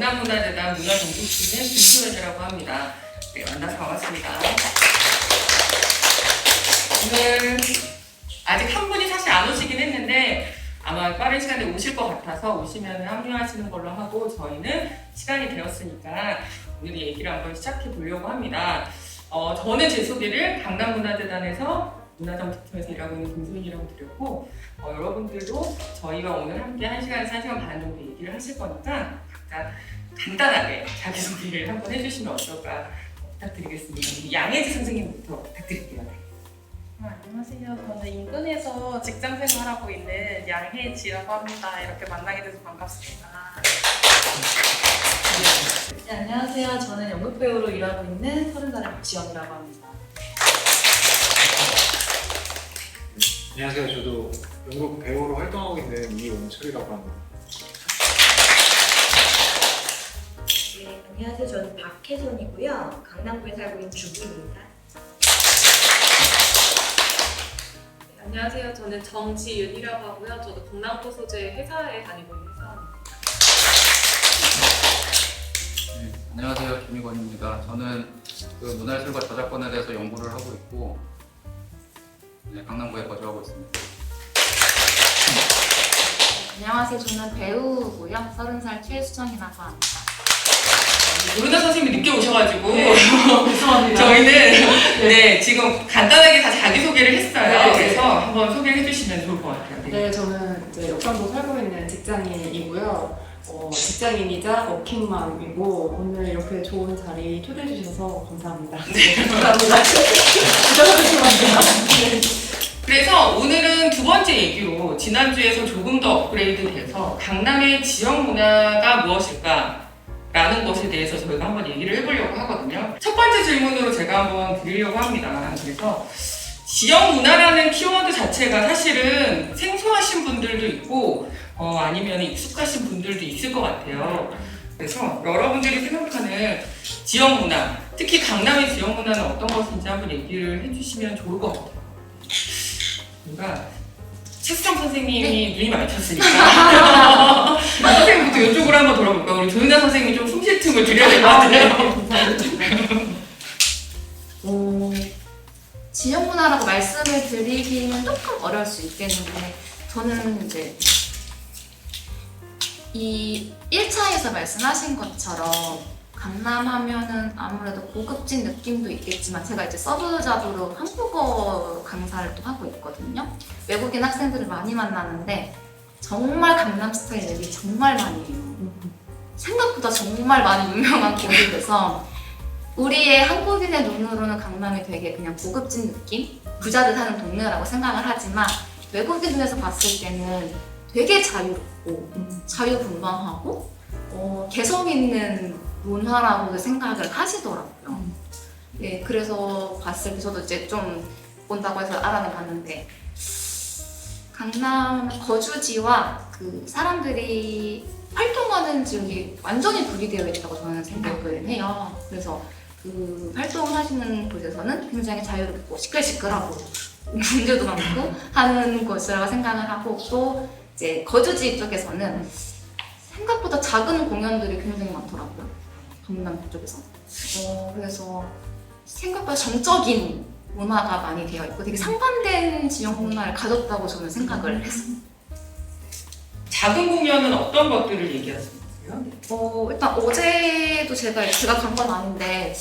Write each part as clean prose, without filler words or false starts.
강남문화재단 문화정책팀의 김소연이라고 합니다. 네, 만나서 반갑습니다. 오늘 아직 한 분이 사실 안 오시긴 했는데 아마 빠른 시간에 오실 것 같아서 오시면 합류하시는 걸로 하고, 저희는 시간이 되었으니까 오늘 얘기를 한번 시작해 보려고 합니다. 저는 제 소개를 강남문화재단에서 문화정책팀에서 일하고 있는 김소연이라고 드렸고, 여러분들도 저희가 오늘 함께 1시간에서 1시간 반 정도 얘기를 하실 거니까 각자 간단하게 자기소개를 한번 해주시면 어떨까 부탁드리겠습니다. 양혜지 선생님부터 부탁드릴게요. 안녕하세요. 저는 인근에서 직장 생활하고 있는 양혜지라고 합니다. 이렇게 만나게 돼서 반갑습니다. 네, 안녕하세요. 저는 연극 배우로 일하고 있는 30살의 박지영이라고 합니다. 안녕하세요. 저도 연극 배우로 활동하고 있는 이원철이라고 합니다. 네, 안녕하세요. 저는 박혜선이고요. 강남구에 살고 있는 주부입니다. 안녕하세요. 저는 정지윤이라고 하고요. 저도 강남구 소재 회사에 다니고 있는 사람입니다. 네, 안녕하세요. 김희권입니다. 저는 문화예술과 저작권에 대해서 연구를 하고 있고, 네, 강남구에 거주하고 있습니다. 안녕하세요. 저는 배우고요. 30살 최수정이라고 합니다. 노른자 선생님이 늦게 오셔가지고 죄송합니다. 저희는 지금 간단하게 다 자기소개를 했어요. 네. 그래서 한번 소개를 해주시면 좋을 것 같아요. 네, 저는 이제 역삼동 살고 있는 직장인이고요. 직장인이자 워킹맘이고, 오늘 이렇게 좋은 자리 초대해 주셔서 감사합니다. 감사합니다. 그래서 오늘은 두 번째 얘기로 지난주에서 조금 더 업그레이드 돼서 강남의 지역 문화가 무엇일까? 라는 것에 대해서 저희가 한번 얘기를 해보려고 하거든요. 첫 번째 질문으로 제가 한번 드리려고 합니다. 그래서 지역 문화라는 키워드 자체가 사실은 생소하신 분들도 있고 아니면 익숙하신 분들도 있을 것 같아요. 그래서 여러분들이 생각하는 지역 문화, 특히 강남의 지역 문화는 어떤 것인지 한번 얘기를 해주시면 좋을 것 같아요. 뭔가 최수정 선생님이 눈이 많이 쳤으니까 선생님부터 이쪽으로 한번 돌아볼까요? 우리 조윤아 선생님이 좀 숨 쉴 틈을 드려야 될 것 같아요. 지역 문화라고 말씀을 드리기는 조금 어려울 수 있겠는데, 저는 이제 이 1차에서 말씀하신 것처럼 강남 하면은 아무래도 고급진 느낌도 있겠지만, 제가 이제 서브잡으로 한국어 강사를 또 하고 있거든요. 외국인 학생들을 많이 만나는데 정말 강남 스타일들이 정말 많이 해요. 생각보다 정말 많이 유명한 곳이라서 우리의 한국인의 눈으로는 강남이 되게 그냥 고급진 느낌? 부자들 사는 동네라고 생각을 하지만, 외국인 눈에서 봤을 때는 되게 자유롭고 자유분방하고 개성 있는 문화라고 생각을 하시더라고요. 네, 그래서 봤을 때 저도 이제 좀 온다고 해서 알아는 봤는데, 강남 거주지와 그 사람들이 활동하는 지역이 완전히 분리되어 있다고 저는 생각을 해요. 그래서 그 활동을 하시는 곳에서는 굉장히 자유롭고 시끌시끌하고 문제도 많고 하는 곳이라고 생각을 하고, 또 이제 거주지 쪽에서는 생각보다 작은 공연들이 굉장히 많더라고요. 강남 쪽에서. 그래서 생각보다 정적인 문화가 많이 되어 있고 되게 상반된 지역 문화를 가졌다고 저는 생각을 했어요. 작은 공연은 어떤 것들을 얘기하시는 거예요? 일단 어제도 제가 간 건 아닌데,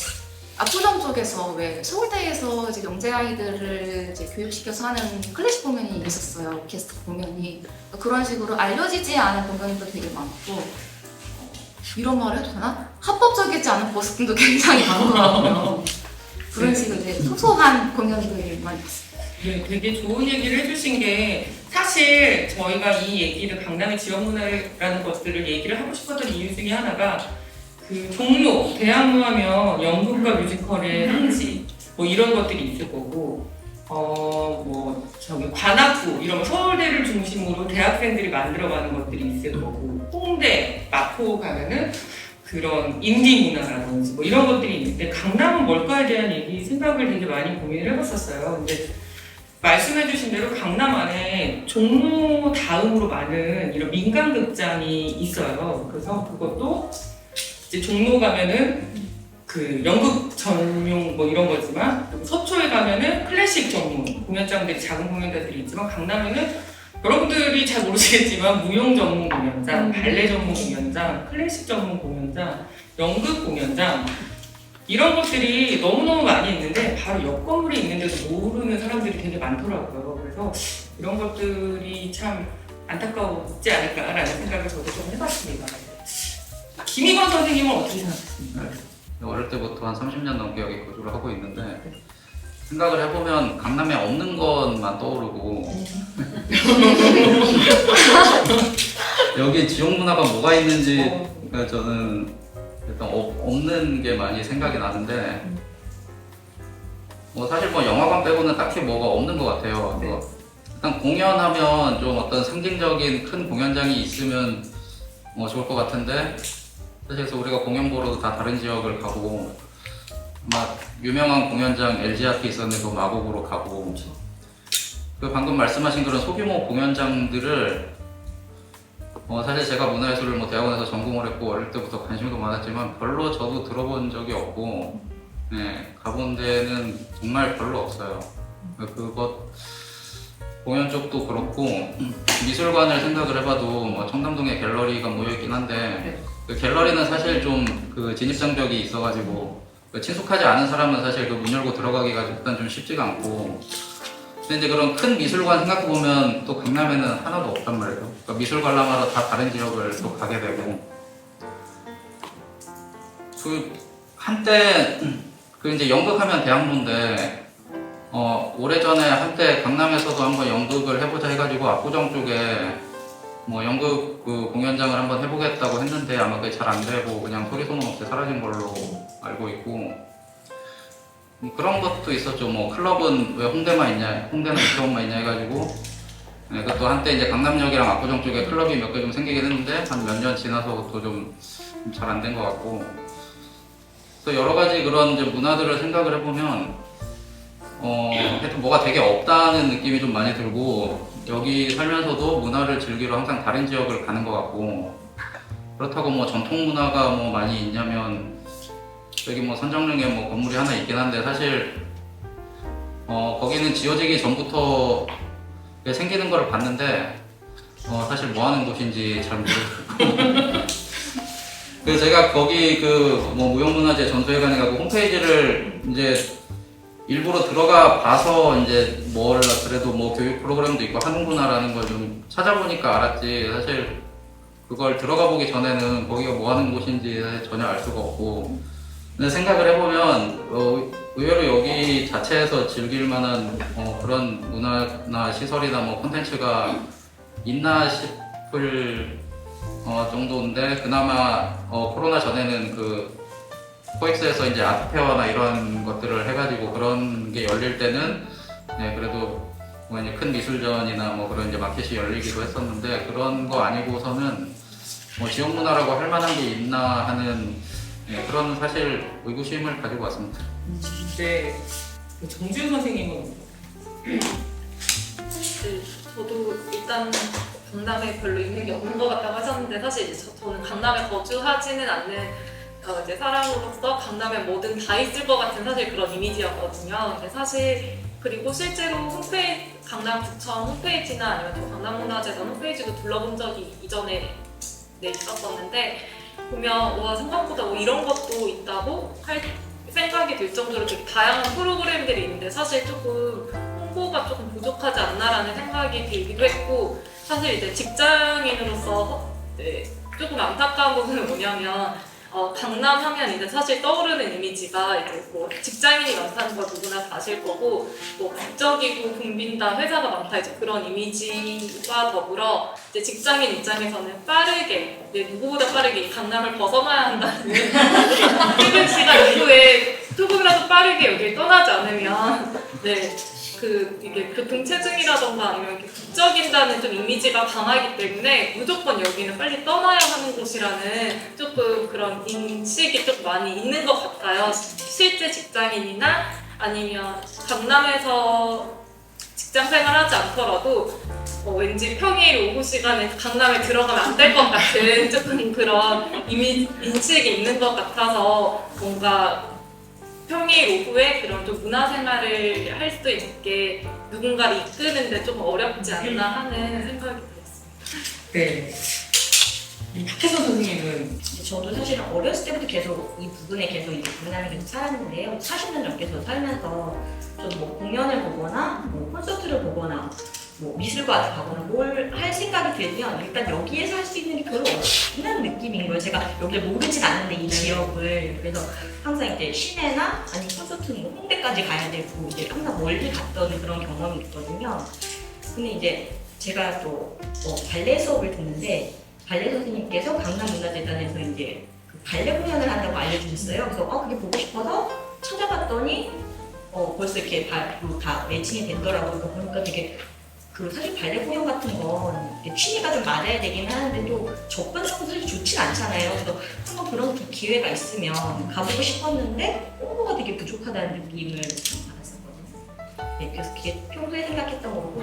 압구정 쪽에서 왜 서울대에서 이제 영재 아이들을 이제 교육시켜서 하는 클래식 공연이 있었어요. 오케스트라 공연이. 그런 식으로 알려지지 않은 공연도 되게 많고, 이런 말을 해도 되나? 합법적이지 않은 버스킹도 굉장히 많더라고요. 그런 식으로 이제 소소한 공연들이 많이 봤어요. 네, 되게 좋은 얘기를 해주신 게, 사실 저희가 이 얘기를 강남의 지역 문화라는 것들을 얘기를 하고 싶었던 이유 중에 하나가 그 종로, 대학로 하면 연극과 뮤지컬의 한지 뭐 이런 것들이 있을 거고, 관악구 이런 서울대를 중심으로 대학생들이 만들어가는 것들이 있을 거고, 홍대, 마포 가면은 그런 인디 문화라든지 뭐 이런 것들이 있는데, 강남은 뭘까에 대한 생각을 되게 많이 고민을 해봤었어요. 근데 말씀해주신 대로 강남 안에 종로 다음으로 많은 이런 민간극장이 있어요. 그래서 그것도 이제 종로 가면은 그 연극 전용 뭐 이런 거지만 서초에 가면은 클래식 전문 공연장들이 작은 공연장들이 있지만 강남에는 여러분들이 잘 모르시겠지만 무용 전문 공연장, 발레 전문 공연장, 클래식 전문 공연장, 연극 공연장 이런 것들이 너무너무 많이 있는데 바로 옆 건물에 있는데도 모르는 사람들이 되게 많더라고요. 그래서 이런 것들이 참 안타까웠지 않을까라는 생각을 저도 좀 해봤습니다. 김희건 선생님은 어떻게 생각하십니까? 어릴 때부터 한 30년 넘게 여기 거주를 하고 있는데 생각을 해보면 강남에 없는 것만 떠오르고 여기 지역 문화가 뭐가 있는지 저는 일단 없는 게 많이 생각이 나는데 뭐 사실 뭐 영화관 빼고는 딱히 뭐가 없는 것 같아요. 일단 공연하면 좀 어떤 상징적인 큰 공연장이 있으면 좋을 것 같은데 사실 그래서 우리가 공연 보러 다 다른 지역을 가고 막 유명한 공연장 LG아트 있었는데 그 마곡으로 가고 그 방금 말씀하신 그런 소규모 공연장들을 사실 제가 문화예술을 뭐 대학원에서 전공을 했고 어릴 때부터 관심도 많았지만 별로 저도 들어본 적이 없고 가본 데는 정말 별로 없어요. 그것 공연 쪽도 그렇고 미술관을 생각을 해봐도 뭐 청담동에 갤러리가 모여있긴 한데 그 갤러리는 사실 좀 그 진입장벽이 있어가지고 친숙하지 않은 사람은 사실 그 문 열고 들어가기가 일단 좀 쉽지가 않고 근데 이제 그런 큰 미술관 생각해보면 또 강남에는 하나도 없단 말이에요. 그러니까 미술 관람하러 다 다른 지역을 또 가게 되고 그 한때 그 이제 연극하면 대학로인데 오래전에 한때 강남에서도 한번 연극을 해보자 해가지고 압구정 쪽에 뭐 연극 그 공연장을 한번 해보겠다고 했는데 아마 그게 잘 안 되고 그냥 소리 소문 없이 사라진 걸로 알고 있고 그런 것도 있었죠. 뭐 클럽은 왜 홍대만 있냐, 홍대는 이태원만 있냐 해가지고 그것도 한때 이제 강남역이랑 압구정 쪽에 클럽이 몇 개 좀 생기긴 했는데 한 몇 년 지나서부터 좀 잘 안 된 것 같고 그래서 여러 가지 그런 이제 문화들을 생각을 해보면 하여튼 뭐가 되게 없다는 느낌이 좀 많이 들고 여기 살면서도 문화를 즐기러 항상 다른 지역을 가는 것 같고 그렇다고 뭐 전통 문화가 뭐 많이 있냐면 여기 뭐 선정릉에 뭐 건물이 하나 있긴 한데 사실 거기는 지어지기 전부터 생기는 걸 봤는데 사실 뭐 하는 곳인지 잘 모르겠어요. 그래서 제가 거기 그 뭐 무형문화재 전수회관에 가고 홈페이지를 이제 일부러 들어가 봐서 이제 뭘 그래도 뭐 교육 프로그램도 있고 하는구나라는 걸 좀 찾아보니까 알았지 사실 그걸 들어가 보기 전에는 거기가 뭐 하는 곳인지 전혀 알 수가 없고 근데 생각을 해보면 의외로 여기 자체에서 즐길 만한 그런 문화나 시설이나 뭐 콘텐츠가 있나 싶을 정도인데 그나마 코로나 전에는 그 코엑스에서 이제 아트페어나 이런 것들을 해가지고 그런 게 열릴 때는 그래도 뭐 이제 큰 미술전이나 뭐 그런 이제 마켓이 열리기도 했었는데 그런 거 아니고서는 뭐 지역 문화라고 할 만한 게 있나 하는 그런 사실 의구심을 가지고 왔습니다. 네, 정지훈 선생님은 네, 저도 일단 강남에 별로 인맥이 없는 것 같다고 하셨는데 사실 이제 저는 강남에 거주하지는 않는 이제 사람으로서 강남에 뭐든 다 있을 것 같은 사실 그런 이미지였거든요. 근데 사실 그리고 실제로 강남구청 홈페이지나 아니면 또 강남문화재단 홈페이지도 둘러본 적이 이전에 있었었는데 보면 와 생각보다 뭐 이런 것도 있다고 할 생각이 들 정도로 되게 다양한 프로그램들이 있는데 사실 조금 홍보가 조금 부족하지 않나라는 생각이 들기도 했고 사실 이제 직장인으로서 조금 안타까운 부분은 뭐냐면 강남 하면 이제 사실 떠오르는 이미지가 이제 뭐 직장인이 많다는 걸 누구나 다 아실 거고 뭐 국적이고 붐빈다 회사가 많다 이제 그런 이미지와 더불어 이제 직장인 입장에서는 빠르게 이제 누구보다 빠르게 이 강남을 벗어나야 한다는 퇴근 시간 이후에 조금이라도 빠르게 여기를 떠나지 않으면 이게 교통체증이라던가 아니면 이렇게 국적인다는 좀 이미지가 강하기 때문에 무조건 여기는 빨리 떠나야 하는 곳이라는 조금 그런 인식이 좀 많이 있는 것 같아요. 실제 직장인이나 아니면 강남에서 직장 생활하지 않더라도 왠지 평일 오후 시간에 강남에 들어가면 안 될 것 같은 조금 그런 인식이 있는 것 같아서 뭔가 평일 오후에 그런 좀 문화생활을 할 수 있게 누군가를 이끄는데 좀 어렵지 않나 하는 생각이 들었습니다. 네. 이 박혜선 선생님은 저도 사실은 어렸을 때부터 계속 이 부분에 계속 이제 강남에 계속 살았는데요. 40년 넘게 저 살면서 저도 뭐 공연을 보거나 뭐 콘서트를 보거나 뭐 미술관을 가거나 뭘 할 생각이 들면 일단 여기에서 할 수 있는 게 별로 없는 느낌인 거예요. 제가 여기를 모르진 않는데 이 지역을. 그래서 항상 이제 시내나 아니면 콘서트는 뭐 홍대까지 가야 되고 이제 항상 멀리 갔던 그런 경험이 있거든요. 근데 이제 제가 또 발레 수업을 듣는데 발레 선생님께서 강남문화재단에서 이제 그 발레 공연을 한다고 알려주셨어요. 그래서 그게 보고 싶어서 찾아봤더니 벌써 이렇게 다 매칭이 됐더라고요. 그러니까 보니까 되게 사실 발레 공연 같은 건 취미가 좀 맞아야 되긴 하는데 또 접근성은 사실 좋진 않잖아요. 그래서 한번 그런 기회가 있으면 가보고 싶었는데 홍보가 되게 부족하다는 느낌을 받았었거든요. 네, 그래서 그게 평소에 생각했던 거고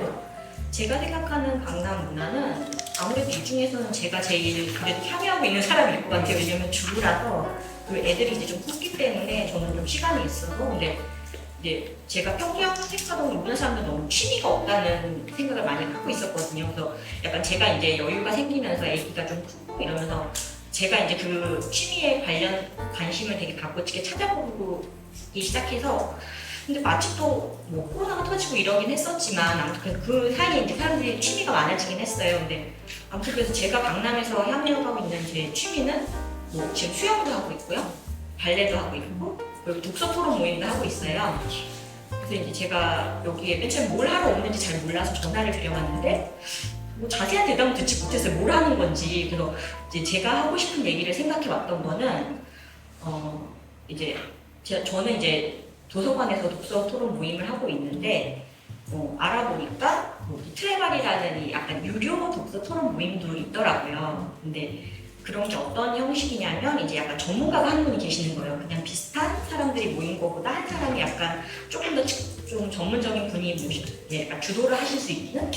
제가 생각하는 강남 문화는 아무래도 이 중에서는 제가 제일 그래도 참여하고 있는 사람일 것 같아요. 왜냐면 주부라서 그리고 애들이 이제 좀 컸기 때문에 저는 좀 시간이 있어서 근데 이제 제가 평양 생각하던 모든 사람들 너무 취미가 없다는 생각을 많이 갖고 있었거든요. 그래서 약간 제가 이제 여유가 생기면서 애기가 좀 크고 이러면서 제가 이제 그 취미에 관심을 되게 갖고 이렇게 찾아보기 시작해서 근데 마치 또 뭐 코로나가 터지고 이러긴 했었지만 아무튼 그 사이에 이제 사람들이 취미가 많아지긴 했어요. 근데 아무튼 그래서 제가 강남에서 향유하고 있는 제 취미는 뭐 지금 수영도 하고 있고요, 발레도 하고 있고 그리고 독서 토론 모임도 하고 있어요. 그래서 이제 제가 여기에 맨 처음에 뭘 하러 오는지 잘 몰라서 전화를 드려봤는데 뭐 자세한 대답을 듣지 못했어요. 뭘 하는 건지. 그래서 이제 제가 하고 싶은 얘기를 생각해 왔던 거는 이제 저는 이제 도서관에서 독서 토론 모임을 하고 있는데 알아보니까 트레발이라는 이 약간 유료 독서 토론 모임도 있더라고요. 근데 그런 게 어떤 형식이냐면 이제 약간 전문가가 한 분이 계시는 거예요. 그냥 비슷한 사람들이 모인 것보다 한 사람이 약간 조금 더 좀 전문적인 분이 약간 주도를 하실 수 있는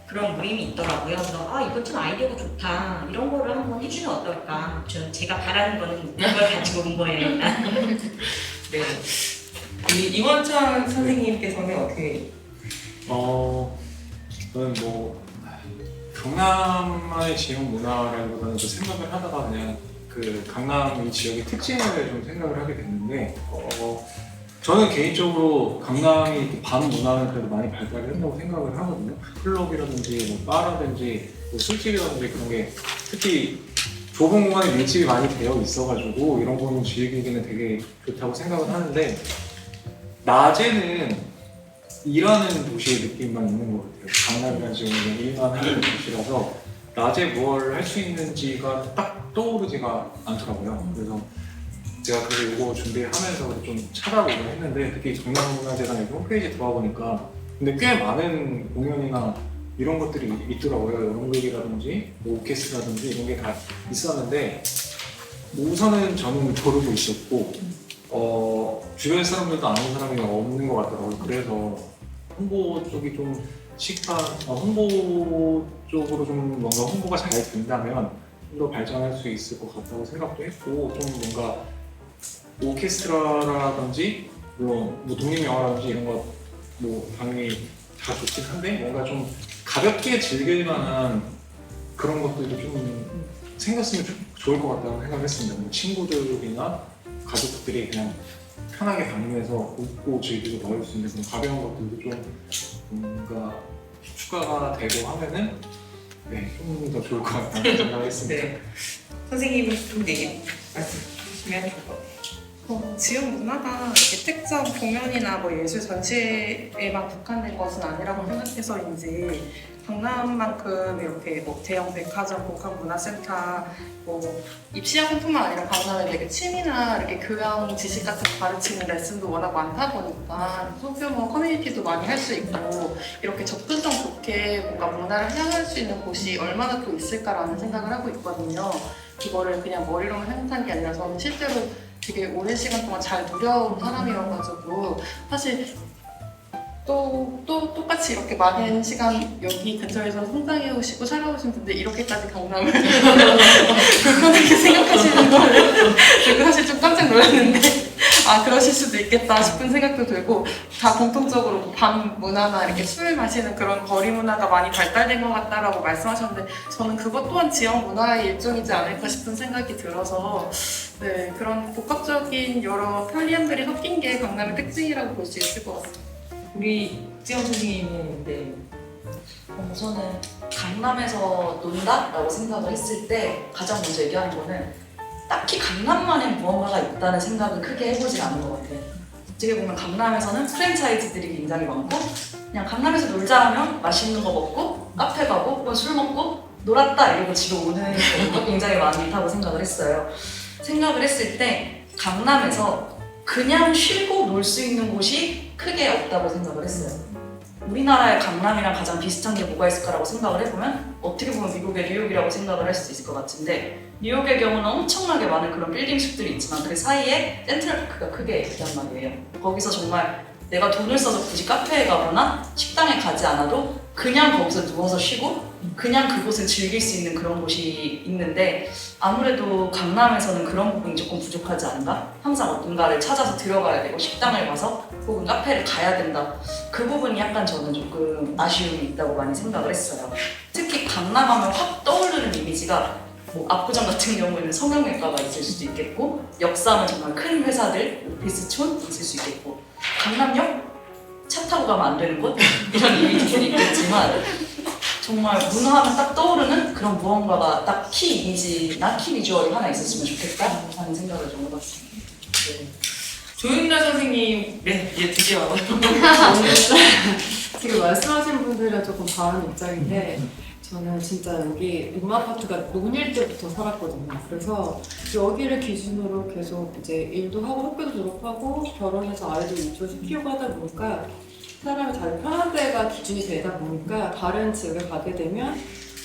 그런 모임이 있더라고요. 그래서 이건 좀 아이디어가 좋다. 이런 거를 한번 해주면 어떨까. 제가 바라는 거는 이걸 가지고 온 거예요. 일단. 네. 이원찬 선생님께서는 어떻게? 저는 뭐 강남의 지역 문화라기보다는 좀 생각을 하다가 그냥 그 강남 이 지역의 특징을 좀 생각을 하게 됐는데 저는 개인적으로 강남이 밤 문화는 그래도 많이 발달을 했다고 생각을 하거든요. 클럽이라든지 뭐 바라든지 뭐 술집이라든지 그런 게 특히 좁은 공간에 밀집이 많이 되어 있어가지고 이런 거는 즐기기는 되게 좋다고 생각을 하는데 낮에는 일하는 도시의 느낌만 있는 것 같아요. 강남이라는 지역은 일만 하는 도시라서 낮에 뭘 할 수 있는지가 딱 떠오르지가 않더라고요. 그래서 제가 그래서 이거 준비하면서 좀 찾아보긴 했는데 특히 강남문화재단 홈페이지 들어가 보니까 근데 꽤 많은 공연이나 이런 것들이 있더라고요. 연극이라든지 오케스트라든지 이런 게 다 있었는데 우선은 저는 모르고 있었고 주변 사람들도 아는 사람이 없는 것 같더라고요. 그래서 홍보 쪽이 좀 홍보 쪽으로 좀 뭔가 홍보가 잘 된다면 좀 더 발전할 수 있을 것 같다고 생각도 했고 좀 뭔가 오케스트라라든지 물론 뭐 독립영화라든지 이런 거 뭐 당연히 다 좋긴 한데 뭔가 좀 가볍게 즐길 만한 그런 것들도 좀 생겼으면 좋을 것 같다고 생각했습니다. 뭐 친구들이나 가족들이 그냥 편하게 다니면서 웃고 즐기고 나올 수 있는 그런 가벼운 것들도 좀 뭔가 추가가 되고 하면은 좀 더 좋을 것 같다는 생각했습니다. 네. 선생님은 좀 말씀해주시면 좋을 것 같아요. 지역 문화가 이렇게 특정 공연이나 뭐 예술 전시에만 국한된 것은 아니라고 생각해서인지 강남만큼 이렇게 뭐 대형 백화점, 복합문화센터, 뭐 입시학원뿐만 아니라 강남에 되게 취미나 이렇게 교양 지식 같은 거 가르치는 레슨도 워낙 많다 보니까 소규모 커뮤니티도 많이 할 수 있고 이렇게 접근성 좋게 뭔가 문화를 향할 수 있는 곳이 얼마나 또 있을까라는 생각을 하고 있거든요. 그거를 그냥 머리로만 생각한 게 아니라 저는 실제로 되게 오랜 시간 동안 잘 누려온 사람이어가지고 사실 또 똑같이 이렇게 많은 시간 여기 근처에서 성장해 오시고 살아오신 분들 이렇게까지 강남을 불편하게 생각하시는 거를 제가 사실 좀 깜짝 놀랐는데 아 그러실 수도 있겠다 싶은 생각도 들고 다 공통적으로 밤 문화나 이렇게 술 마시는 그런 거리 문화가 많이 발달된 것 같다라고 말씀하셨는데 저는 그것 또한 지역 문화의 일종이지 않을까 싶은 생각이 들어서 네, 그런 복합적인 여러 편리함들이 섞인 게 강남의 특징이라고 볼 수 있을 것 같습니다. 우리 지영 선생님은 네. 저는 강남에서 논다라고 생각을 했을 때 가장 먼저 얘기하는 거는 딱히 강남만의 무언가가 있다는 생각을 크게 해보진 않은 것 같아요. 어떻게 보면 강남에서는 프랜차이즈들이 굉장히 많고 그냥 강남에서 놀자 하면 맛있는 거 먹고 카페 가고 혹은 술 먹고 놀았다 이러고 집에 오는 경우가 굉장히 많다고 생각을 했어요. 생각을 했을 때 강남에서 그냥 쉬고 놀 수 있는 곳이 크게 없다고 생각을 했어요. 우리나라의 강남이랑 가장 비슷한 게 뭐가 있을까라고 생각을 해보면 어떻게 보면 미국의 뉴욕이라고 생각을 할 수도 있을 것 같은데 뉴욕의 경우는 엄청나게 많은 그런 빌딩숲들이 있지만 그 사이에 센트럴파크가 크게 있단 말이에요. 거기서 정말 내가 돈을 써서 굳이 카페에 가거나 식당에 가지 않아도 그냥 거기서 누워서 쉬고 그냥 그곳을 즐길 수 있는 그런 곳이 있는데 아무래도 강남에서는 그런 부분이 조금 부족하지 않은가? 항상 어딘가를 찾아서 들어가야 되고 식당을 가서 혹은 카페를 가야 된다. 그 부분이 약간 저는 조금 아쉬움이 있다고 많이 생각을 했어요. 특히 강남하면 확 떠오르는 이미지가 뭐 압구정 같은 경우에는 성형외과가 있을 수도 있겠고 역사는 정말 큰 회사들, 오피스촌 있을 수 있겠고 강남역? 차 타고 가면 안 되는 곳? 이런 이미지들이 있겠지만 정말 문화하면 딱 떠오르는 그런 무언가가 딱 키 이미지나 키 비주얼이 하나 있었으면 좋겠다 하는 생각을 좀 해봤습니다. 네. 조윤나 선생님, 네, 예, 드디어. 지금 말씀하신 분들은 조금 다른 입장인데 저는 진짜 여기 룸아파트가 논일 때부터 살았거든요. 그래서 여기를 기준으로 계속 이제 일도 하고 학교도 졸업하고 결혼해서 아이도 이쪽에서 키우고 하다 보니까 사람이 자기 편한 데가 기준이 되다 보니까 다른 지역에 가게 되면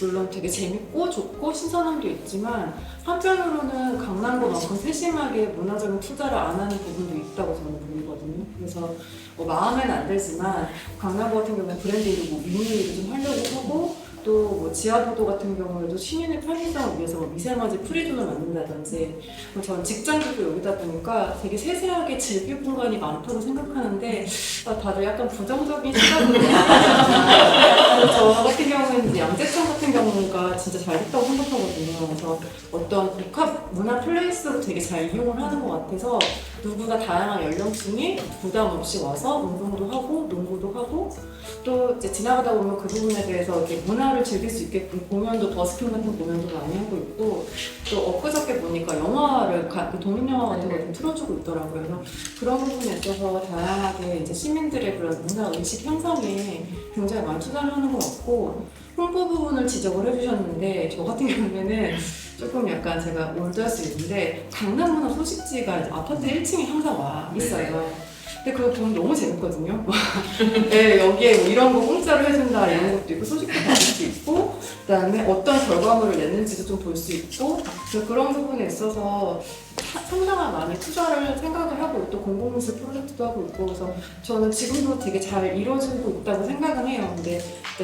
물론 되게 재밌고 좋고 신선함도 있지만 한편으로는 강남보만큼 세심하게 문화적인 투자를 안 하는 부분도 있다고 저는 보이거든요. 그래서 마음에는 안 들지만 강남구 같은 경우는 브랜드 이름 뭐 미니를 좀 하려고 하고 또 뭐 지하도도 같은 경우에도 시민의 편의성을 위해서 뭐 미세먼지 프리존을 만든다든지 저는 직장도 여기다 보니까 되게 세세하게 즐길 공간이 많다고 생각하는데 다들 약간 부정적인 시각으로 나아가잖아요. 저 같은 경우에는 이제 양재천 같은 경우가 진짜 잘 됐다고 생각하거든요. 그래서 어떤 복합 문화 플레이스로 되게 잘 이용을 하는 것 같아서 누구나 다양한 연령층이 부담 없이 와서 운동도 하고 농구도 하고 또 이제 지나가다 보면 그 부분에 대해서 이렇게 문화를 즐길 수 있게끔 공연도 버스킹 같은 공연도 많이 하고 있고 또 엊그저께 보니까 영화를 독립영화 같은 걸 좀 틀어주고 있더라고요. 그래서 그런 부분에 있어서 다양하게 이제 시민들의 그런 문화 의식 형성에 굉장히 많이 투자를 하는 것 같고 홍보 부분을 지적을 해주셨는데 저 같은 경우에는 조금 약간 제가 올드할 수 있는데 강남 문화 소식지가 이제 아파트 1층에 항상 와 있어요. 근데 그거 보면 너무 재밌거든요. 네, 여기에 뭐 이런 거 공짜로 해준다 이런 것도 있고 소식도 받을 수 있고 그다음에 어떤 결과물을 냈는지도 좀 볼 수 있고 그래서 그런 부분에 있어서 상당한 많이 투자를 생각을 하고 또 공공미술 프로젝트도 하고 있고 그래서 저는 지금도 되게 잘 이루어지고 있다고 생각은 해요. 근데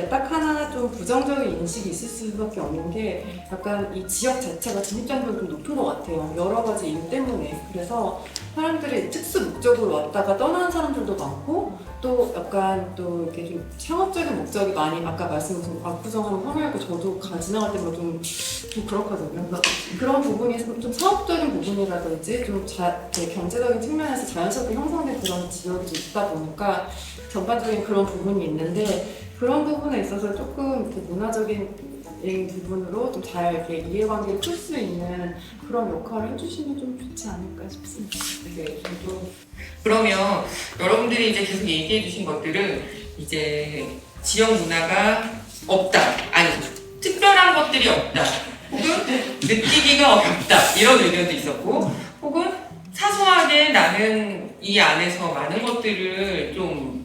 딱 하나 좀 부정적인 인식이 있을 수밖에 없는 게 약간 이 지역 자체가 진입장벽이 좀 높은 것 같아요. 여러 가지 이유 때문에. 그래서 사람들이 특수 목적으로 왔다가 떠나는 사람들도 많고 또 약간 또 이렇게 좀 상업적인 목적이 많이 아까 말씀하신 압구정하면 성형외과 저도 지나갈 때마다 좀 그렇거든요. 그래서 그런 부분이 좀 사업적인 부분이라든지 좀 경제적인 측면에서 자연스럽게 형성된 그런 지역이 좀 있다 보니까 전반적인 그런 부분이 있는데 그런 부분에 있어서 조금 문화적인 부분으로 좀 잘 이렇게 이해관계를 풀 수 있는 그런 역할을 해주시면 좀 좋지 않을까 싶습니다. 네, 저도. 그러면 여러분들이 이제 계속 얘기해 주신 것들은 이제 지역 문화가 없다, 아니 특별한 것들이 없다, 혹은 느끼기가 어렵다 이런 의견도 있었고, 혹은 사소하게 나는 이 안에서 많은 것들을 좀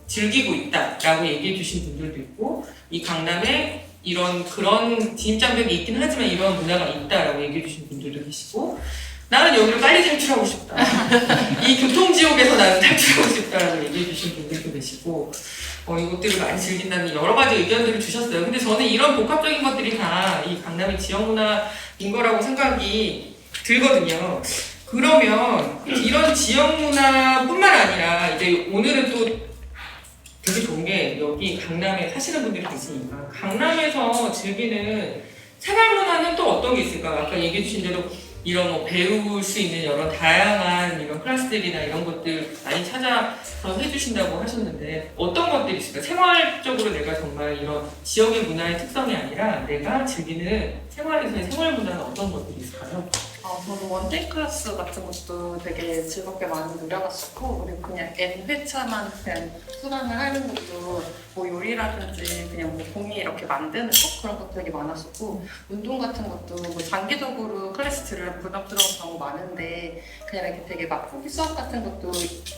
즐기고 있다라고 얘기해 주신 분들도 있고, 이 강남에 그런 진입장벽이 있긴 하지만 이런 문화가 있다라고 얘기해 주신 분들도 계시고, 나는 여기를 빨리 탈출하고 싶다. 이 교통지옥에서 나는 탈출하고 싶다라고 얘기해 주신 분들도 계시고 이것들을 많이 즐긴다는 여러 가지 의견들을 주셨어요. 근데 저는 이런 복합적인 것들이 다 이 강남의 지역문화인 거라고 생각이 들거든요. 그러면 이런 지역문화뿐만 아니라 이제 오늘은 또 되게 좋은 게 여기 강남에 사시는 분들이 계시니까 강남에서 즐기는 생활문화는 또 어떤 게 있을까? 아까 얘기해 주신 대로 이런 뭐 배울 수 있는 여러 다양한 이런 클래스들이나 이런 것들 많이 찾아서 해주신다고 하셨는데 어떤 것들이 있을까? 생활적으로 내가 정말 이런 지역의 문화의 특성이 아니라 내가 즐기는 생활에서의 생활 문화는 어떤 것들이 있을까요? 저는 원데이 클래스 같은 것도 되게 즐겁게 많이 누려봤었고, 그리고 그냥 N회차만 그냥 수강을 하는 것도 뭐 요리라든지 그냥 뭐 종이 이렇게 만드는 것 그런 것도 되게 많았었고, 운동 같은 것도 뭐 장기적으로 클래스 들으면 부담스러운 경우 많은데 그냥 이렇게 되게 막 후기 수업 같은 것도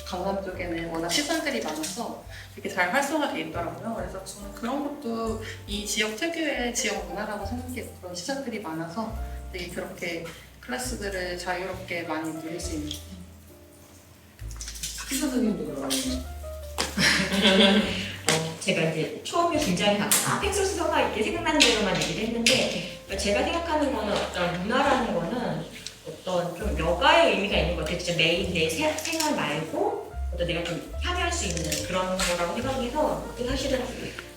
강남 쪽에는 워낙 시설들이 많아서 되게 잘 활성화돼 있더라고요. 그래서 저는 그런 것도 이 지역 특유의 지역 문화라고 생각해요. 그런 시설들이 많아서 되게 그렇게 클래스들을 자유롭게 많이 누릴 수 있는. 학교 선생님도 제가 이제 처음에 굉장히 팽수수가 이렇게 생각나는 대로만 얘기를 했는데 제가 생각하는 거는 어떤 문화라는 거는 어떤 좀 여가의 의미가 있는 것 같아요. 진짜 매일 내 생활 말고 어떤 내가 좀 참여할 수 있는 그런 거라고 생각해서 사실은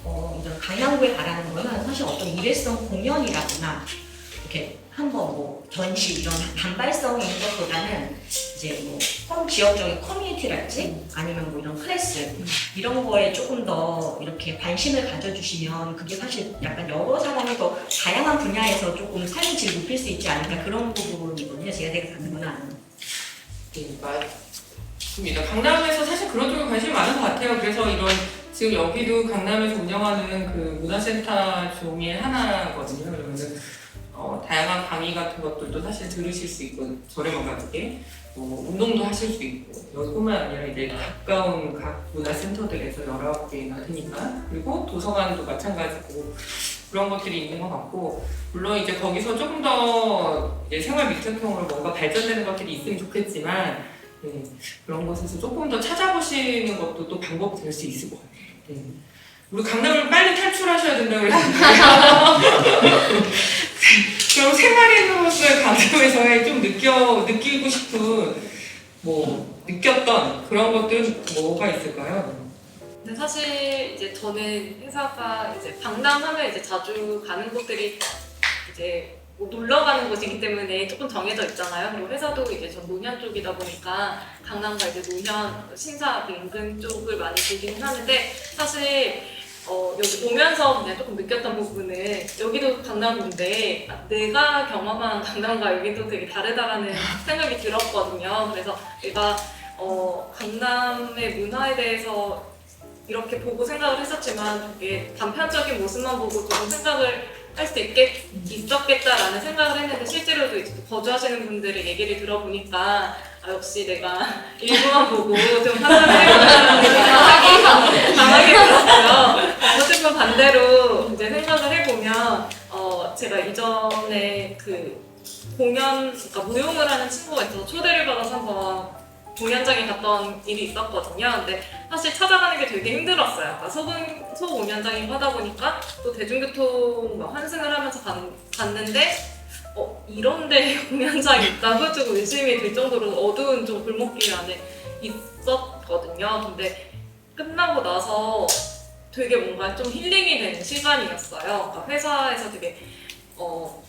이런 강남구에 바라는 거는 사실 어떤 일회성 공연이라거나 이렇게 한번 뭐 전시 이런 단발성이 있는 것보다는 이제 뭐 지역적인 커뮤니티랄지 아니면 뭐 이런 클래스 이런 거에 조금 더 이렇게 관심을 가져주시면 그게 사실 약간 여러 사람이 더 다양한 분야에서 조금 삶의 질을 높일 수 있지 않을까 그런 부분이거든요. 제가 생각하는 거는. 네, 맞습니다. 강남에서 사실 그런 쪽에 관심이 많은 것 같아요. 그래서 이런 지금 여기도 강남에서 운영하는 그 문화센터 중에 하나거든요. 그러면은 다양한 강의 같은 것들도 사실 들으실 수 있고 저렴한 가격에 운동도 하실 수 있고 여기뿐만 아니라 이제 가까운 각 문화센터들에서 여러 개나 되니까 그리고 도서관도 마찬가지고 그런 것들이 있는 것 같고 물론 이제 거기서 조금 더 이제 생활 밀착형으로 뭔가 발전되는 것들이 있으면 좋겠지만 네, 그런 곳에서 조금 더 찾아보시는 것도 또 방법이 될 수 있을 것 같아요. 네. 우리 강남을 빨리 탈출하셔야 된다고 그랬는데 그럼 생활인으로서의 강남에서의 좀 느끼고 싶은 느꼈던 그런 것들은 뭐가 있을까요? 근데 사실 이제 저는 회사가 이제 강남하면 이제 자주 가는 곳들이 이제 뭐 놀러 가는 곳이기 때문에 조금 정해져 있잖아요. 그리고 회사도 이제 전 노년 쪽이다 보니까 강남과 이제 노년, 신사 인근 쪽을 많이 보기는 하는데 사실 여기 보면서 그냥 조금 느꼈던 부분은 여기도 강남인데 내가 경험한 강남과 여기도 되게 다르다라는 생각이 들었거든요. 그래서 내가 강남의 문화에 대해서 이렇게 보고 생각을 했었지만 되게 단편적인 모습만 보고 조금 생각을 할 수 있었겠다라는 생각을 했는데 실제로도 이제 거주하시는 분들의 얘기를 들어보니까 역시 내가 일부만 보고 좀 판단을 해보자는 생각이 강하게 들었고요. 어쨌든 반대로 이제 생각을 해보면 제가 이전에 그 그러니까 무용을 하는 친구가 있어서 초대를 받아서 한번 공연장에 갔던 일이 있었거든요. 근데 사실 찾아가는 게 되게 힘들었어요. 그러니까 소공연장이고 하다 보니까 또 대중교통 환승을 하면서 갔는데 이런데 공연장이 있다고 좀 의심이 들 정도로 어두운 좀 골목길 안에 있었거든요. 근데 끝나고 나서 되게 뭔가 좀 힐링이 되는 시간이었어요. 그러니까 회사에서 되게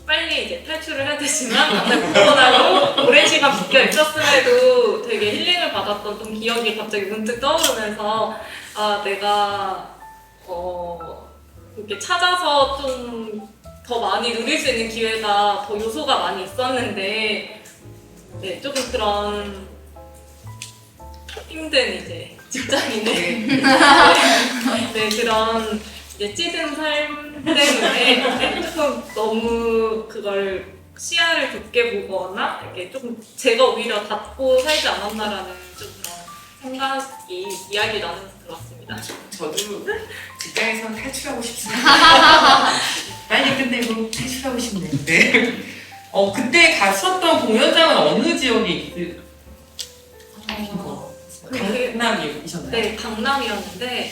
빨리 이제 탈출을 해야 되지만 갑자기 불편하고 오랜 시간 묶여 있었음에도 되게 힐링을 받았던 좀 기억이 갑자기 문득 떠오르면서 내가 이렇게 찾아서 좀 더 많이 누릴 수 있는 기회가 더 요소가 많이 있었는데 네, 조금 그런 힘든 이제 직장인의 네, 그런 이제 찌든 삶 때문에 조금 너무 그걸 시야를 좁게 보거나 이렇게 조금 제가 오히려 닫고 살지 않았나라는 좀 그런 생각이 이야기 나누면서 들었습니다. 저도 직장에서 탈출하고 싶습니다. 빨리 끝내고 탈출하고 싶네요. 네. 그때 갔었던 공연장은 어느 지역에 있으신 거? 강남이셨나요? 네, 강남이었는데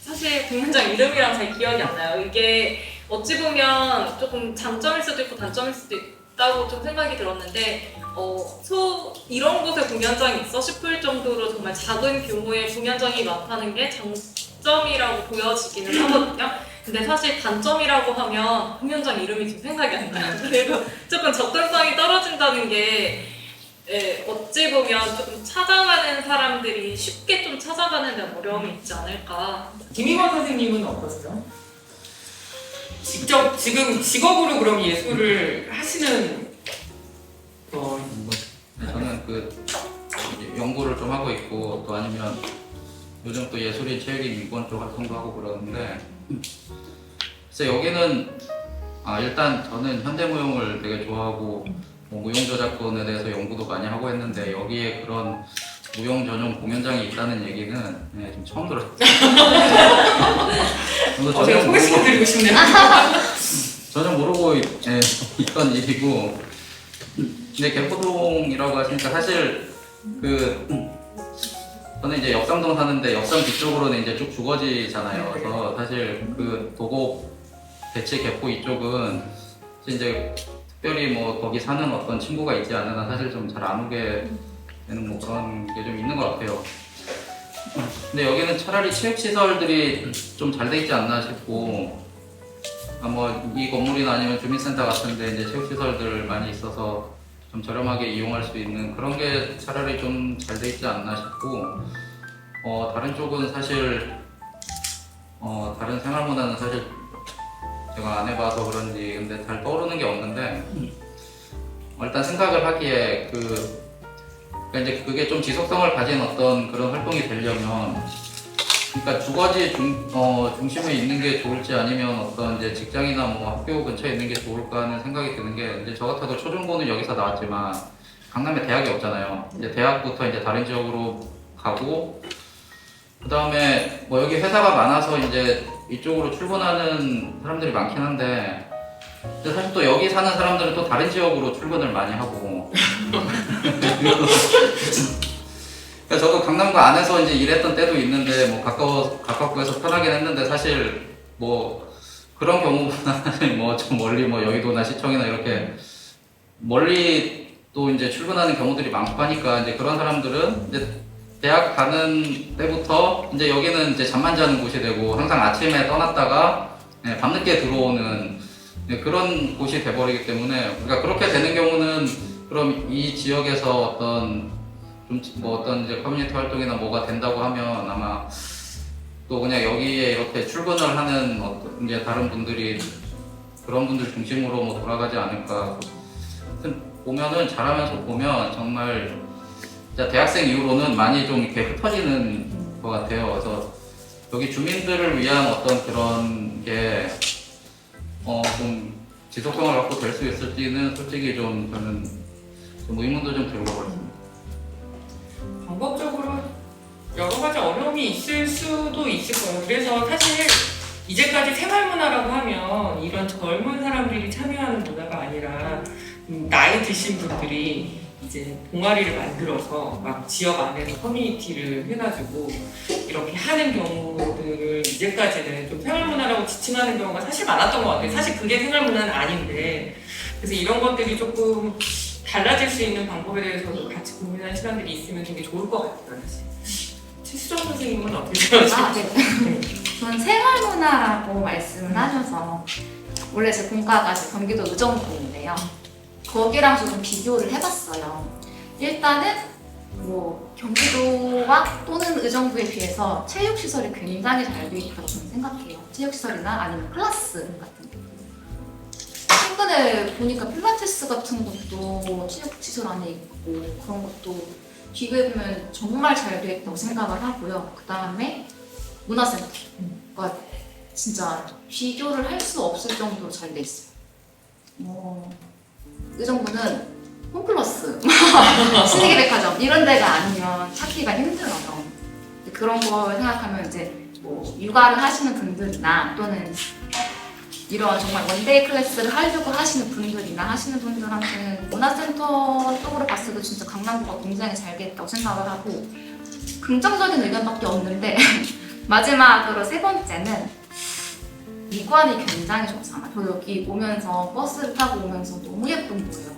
사실 공연장 이름이랑 잘 기억이 안 나요. 이게 어찌 보면 조금 장점일 수도 있고 단점일 수도 있다고 좀 생각이 들었는데 이런 곳에 공연장이 있어 싶을 정도로 정말 작은 규모의 공연장이 많다는 게 장점이라고 보여지기는 하거든요. 근데 사실 단점이라고 하면 공연장 이름이 좀 생각이 안 나요. 그리고 조금 접근성이 떨어진다는 게 어찌 보면 조금 찾아가는 사람들이 쉽게 좀 찾아가는 데 어려움이 있지 않을까. 김희건 선생님은 어떠세요? 직접 지금 직업으로 그럼 예술을 하시는 저는 연구를 좀 하고 있고 또 아니면 요즘 또 예술인 체육인 이권 쪽 활동도 하고 그러는데 그래서 여기는 일단 저는 현대무용을 되게 좋아하고 무용 저작권에 대해서 연구도 많이 하고 했는데 여기에 그런 무용 전용 공연장이 있다는 얘기는 좀 처음 들었어요. 저도 제가 소개시켜드리고 싶네요. 전혀 모르고 있던 일이고 근데 개포동이라고 하시니까 사실 저는 이제 역삼동 사는데 역삼 뒤쪽으로는 이제 쭉 주거지잖아요. 그래서 사실 도곡, 대치, 개포 이쪽은 이제 특별히 뭐 거기 사는 어떤 친구가 있지 않은 한 사실 좀 잘 안 오게 되는 뭐 그런 게 좀 있는 것 같아요. 근데 여기는 차라리 체육시설들이 좀 잘 돼 있지 않나 싶고 뭐 이 건물이나 아니면 주민센터 같은데 이제 체육시설들 많이 있어서 좀 저렴하게 이용할 수 있는 그런 게 차라리 좀 잘 돼 있지 않나 싶고 다른 쪽은 사실 다른 생활문화는 사실 제가 안 해봐서 그런지 근데 잘 떠오르는 게 없는데 일단 생각을 하기에 그러니까 이제 그게 좀 지속성을 가진 어떤 그런 활동이 되려면 그러니까 주거지 중심에 있는 게 좋을지 아니면 어떤 이제 직장이나 뭐 학교 근처에 있는 게 좋을까 하는 생각이 드는 게 이제 저 같아도 초중고는 여기서 나왔지만 강남에 대학이 없잖아요. 이제 대학부터 이제 다른 지역으로 가고 그 다음에 뭐 여기 회사가 많아서 이제 이쪽으로 출근하는 사람들이 많긴 한데 근데 사실 또 여기 사는 사람들은 또 다른 지역으로 출근을 많이 하고 그러니까 저도 강남구 안에서 이제 일했던 때도 있는데 뭐 가깝고 해서 편하긴 했는데 사실 뭐 그런 경우보다는 뭐 좀 멀리 뭐 여의도나 시청이나 이렇게 멀리 또 이제 출근하는 경우들이 많고 하니까 이제 그런 사람들은 이제 대학 가는 때부터 이제 여기는 이제 잠만 자는 곳이 되고 항상 아침에 떠났다가 밤늦게 들어오는 그런 곳이 돼버리기 때문에 그러니까 그렇게 되는 경우는 그럼 이 지역에서 어떤 이제 커뮤니티 활동이나 뭐가 된다고 하면 아마 또 그냥 여기에 이렇게 출근을 하는 이제 다른 분들이 그런 분들 중심으로 뭐 돌아가지 않을까. 보면은 잘하면서 보면 정말 대학생 이후로는 많이 좀 이렇게 흩어지는 것 같아요. 그래서 여기 주민들을 위한 어떤 그런 게 좀 지속성을 갖고 될 수 있을지는 솔직히 좀 저는 좀 의문도 좀 들고 그렇습니다. 방법적으로 여러 가지 어려움이 있을 수도 있을 거예요. 그래서 사실 이제까지 생활문화라고 하면 이런 젊은 사람들이 참여하는 문화가 아니라 나이 드신 분들이 이제 동아리를 만들어서 막 지역 안에서 커뮤니티를 해가지고 이렇게 하는 경우들을 이제까지는 좀 생활문화라고 지칭하는 경우가 사실 많았던 것 같아요. 사실 그게 생활문화는 아닌데 그래서 이런 것들이 조금 달라질 수 있는 방법에 대해서도 같이 고민하는 시간들이 있으면 되게 좋을 것 같아요. 사실 최수정 선생님은 어떻게 생각하세요? 네. 저는 생활문화라고 말씀을 하셔서 원래 제 본가가 경기도 의정부인데요. 거기랑 조금 비교를 해봤어요. 일단은 뭐 경기도와 또는 의정부에 비해서 체육시설이 굉장히 잘 돼 있다고 저는 생각해요. 체육시설이나 아니면 클래스 같은 거. 최근에 보니까 필라테스 같은 것도 체육시설 안에 있고 그런 것도 비교해보면 정말 잘 돼 있다고 생각을 하고요. 그 다음에 문화센터가 진짜 비교를 할 수 없을 정도로 잘 돼 있어요. 의정부는 홈플러스, 신세계백화점 이런 데가 아니면 찾기가 힘들어요. 그런 걸 생각하면 이제 뭐 육아를 하시는 분들이나 또는 이런 정말 원데이 클래스를 하려고 하시는 분들이나 하시는 분들한테는 문화센터 쪽으로 봤을 때 진짜 강남구가 굉장히 잘 됐다고 생각을 하고 긍정적인 의견밖에 없는데 마지막으로 세 번째는 미관이 굉장히 좋잖아. 저 여기 오면서 버스를 타고 오면서 너무 예쁜 거예요.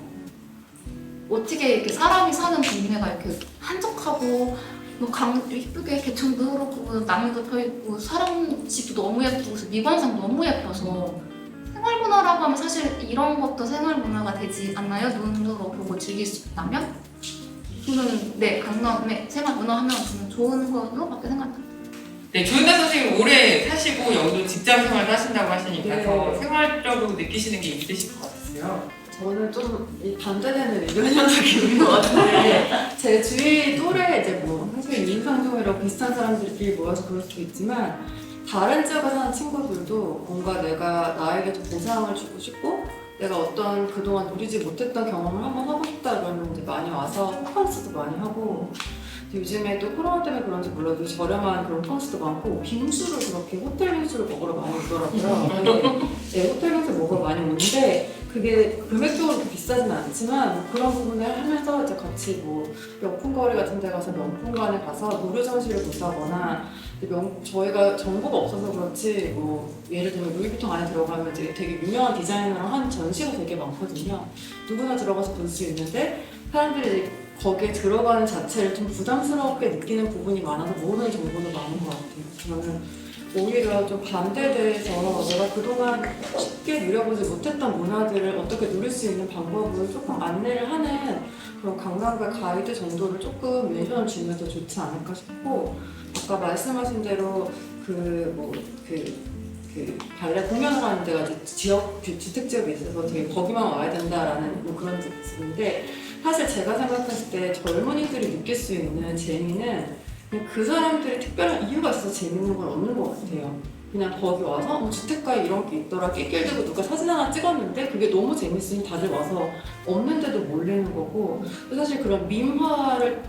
어떻게 이렇게 사람이 사는 동네가 이렇게 한적하고 뭐 예쁘게 개천도 흐르고 나무도 펴있고 사람 집도 너무 예쁘고 그래서 미관상 너무 예뻐서 생활문화라고 하면 사실 이런 것도 생활문화가 되지 않나요? 눈으로 보고 즐길 수 있다면? 저는 네, 강남의 생활문화 하면 저는 좋은 거로밖에 생각합니다. 네, 조윤아 선생님 오래 사시고 여기도 직장 생활도 하신다고 하시니까 네. 더 생활적으로 느끼시는 게 있으실 것 같으세요. 저는 좀 이 반대되는 의견이라는 느낌인 것 같은데 제 주위 또래 이제 뭐 사실 이인상종이라고 비슷한 사람들끼리 모여서 그럴 수도 있지만 다른 지역에 사는 친구들도 뭔가 내가 나에게 좀 보상을 주고 싶고 내가 어떤 그동안 누리지 못했던 경험을 한번 하고 싶다 그러면 이제 많이 와서 호캉스도 많이 하고 요즘에 또 코로나 때문에 그런지 몰라도 저렴한 그런 호캉스도 많고 빙수를 그렇게 호텔 빙수를 먹으러 많이 오더라고요. 네, 호텔 빙수 먹으러 많이 오는데 그게 금액적으로 비싸진 않지만 뭐 그런 부분을 하면서 이제 같이 뭐 명품거리 같은 데 가서 명품관에 가서 무료 전시를 본다거나 저희가 정보가 없어서 그렇지 뭐 예를 들면 루이비통 안에 들어가면 이제 되게 유명한 디자이너랑 한 전시가 되게 많거든요. 누구나 들어가서 볼 수 있는데 사람들이 거기에 들어가는 자체를 좀 부담스럽게 느끼는 부분이 많아서 모르는 정보도 많은 것 같아요. 저는 오히려 좀 반대돼서 내가 그동안 쉽게 누려보지 못했던 문화들을 어떻게 누릴 수 있는 방법을 조금 안내를 하는 그런 관광가 가이드 정도를 조금 멘션을 주면 더 좋지 않을까 싶고 아까 말씀하신 대로 발레 공연을 하는 데가 이제 주택 지역에 있어서 되게 거기만 와야 된다라는 뭐 그런 뜻인데 사실 제가 생각했을 때 젊은이들이 느낄 수 있는 재미는 그냥 그 사람들이 특별한 이유가 있어서 재밌는 건 없는 것 같아요. 그냥 거기 와서 주택가에 이런 게 있더라 낄낄대고 누가 사진 하나 찍었는데 그게 너무 재밌으니 다들 와서 없는데도 몰리는 거고 사실 그런 민화를